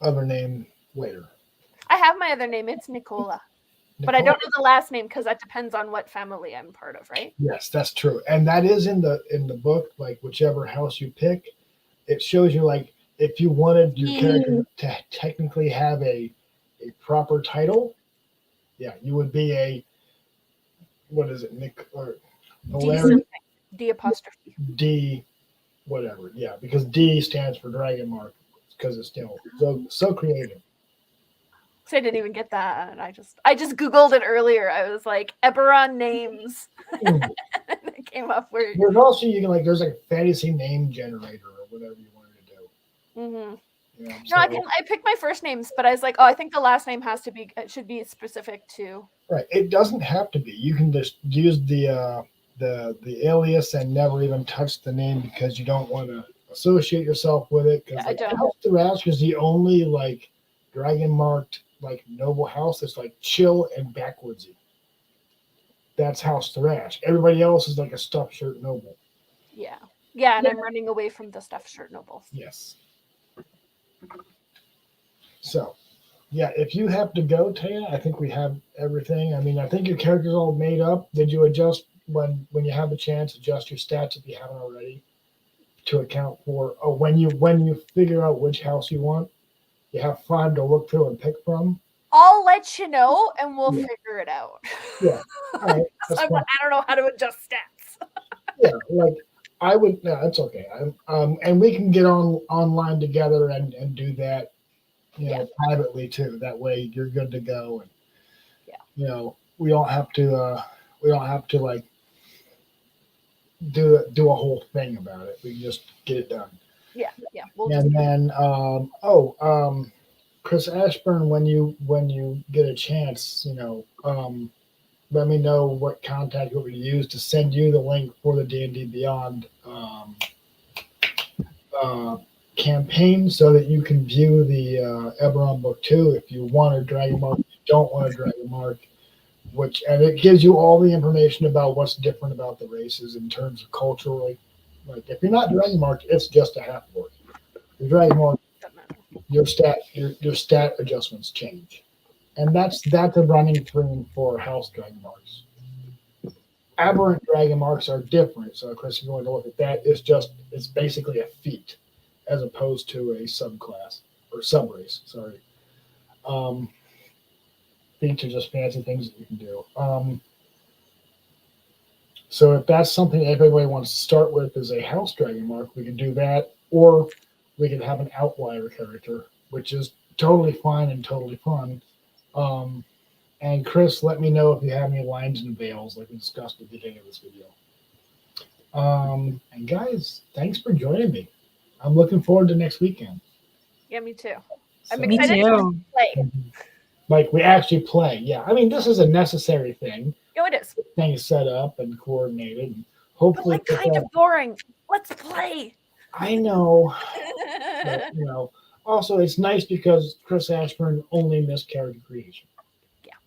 other name later. I have my other name. It's Nicola. But I don't know the last name because that depends on what family I'm part of, right? Yes, that's true. And that is in the book, like whichever house you pick, it shows you like if you wanted your character to technically have a proper title, yeah, you would be a what is it, Nick or Valeria? D apostrophe. D whatever. Yeah, because D stands for Dragon Mark because it's so creative. So I didn't even get that. I just Googled it earlier. I was like, Eberron names. And it came up where there's also there's like a fantasy name generator or whatever you wanted to do. Mm-hmm. Yeah, no, I picked my first names, but I was like, I think the last name should be specific to. Right. It doesn't have to be. You can just use the alias and never even touch the name because you don't want to associate yourself with it. Because House Thrash is the only like dragon marked like noble house that's like chill and backwoodsy. That's House Thrash. Everybody else is like a stuffed shirt noble. Yeah. Yeah, and I'm running away from the stuffed shirt nobles. Yes. So, yeah, if you have to go, Taya, I think we have everything. I mean, I think your character's all made up. Did you adjust when you have the chance, adjust your stats if you haven't already to account for when you figure out which house you want? You have 5 to look through and pick from. I'll let you know, and we'll figure it out. Yeah. All right. I don't know how to adjust stats. Yeah, like I would. No, that's okay. And we can get online together and do that, privately too. That way, you're good to go. And You know, we don't have to like do a whole thing about it. We can just get it done. Yeah. We'll just And then Chris Ashburn, when you get a chance, let me know what contact you want me to use to send you the link for the D&D Beyond campaign, so that you can view the Eberron book 2 if you want a Dragon Mark, if you don't want a Dragon Mark, and it gives you all the information about what's different about the races in terms of culturally. Like if you're not Dragon Mark, it's just a half orc. If you're Dragon Mark, your stat adjustments change. And that's a running theme for House Dragon Marks. Aberrant Dragon Marks are different. So, Chris, if you want to look at that, it's basically a feat as opposed to a subclass or subrace. Sorry. Feats are just fancy things that you can do. So if that's something everybody wants to start with as a House Dragon Mark, we can do that, or we can have an outlier character, which is totally fine and totally fun. And Chris, let me know if you have any lines and veils like we discussed at the beginning of this video. And guys, thanks for joining me. I'm looking forward to next weekend. Yeah, me too. So, I'm excited to play. Like we actually play. Yeah, I mean this is a necessary thing. Oh, it is. Things set up and coordinated. And hopefully, but like kind of boring. Let's play. I know. But, also it's nice because Chris Ashburn only missed character creation. Yeah.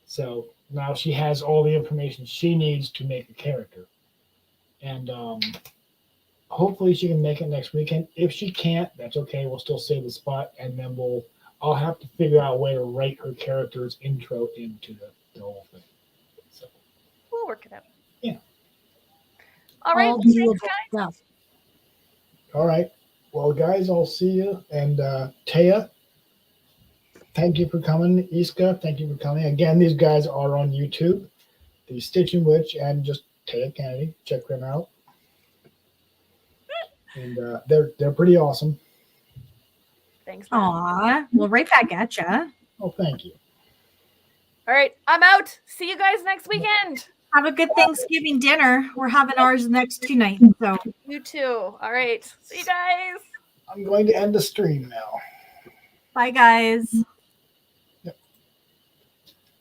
So now she has all the information she needs to make a character. And hopefully she can make it next weekend. If she can't, that's okay. We'll still save the spot, and then I'll have to figure out a way to write her character's intro into the whole thing. So we'll work it out. Yeah. All right. All doable stuff. All right. Well, guys, I'll see you. And Taya, thank you for coming. Iska, thank you for coming. Again, these guys are on YouTube. The Stitching Witch and just Taya Kennedy. Check them out. And they're pretty awesome. Thanks, man. Aw, well, right back at ya. Oh, thank you. All right, I'm out. See you guys next weekend. Have a good Thanksgiving dinner. We're having ours the next 2 nights. So you too. All right. See you guys. I'm going to end the stream now. bye, guys.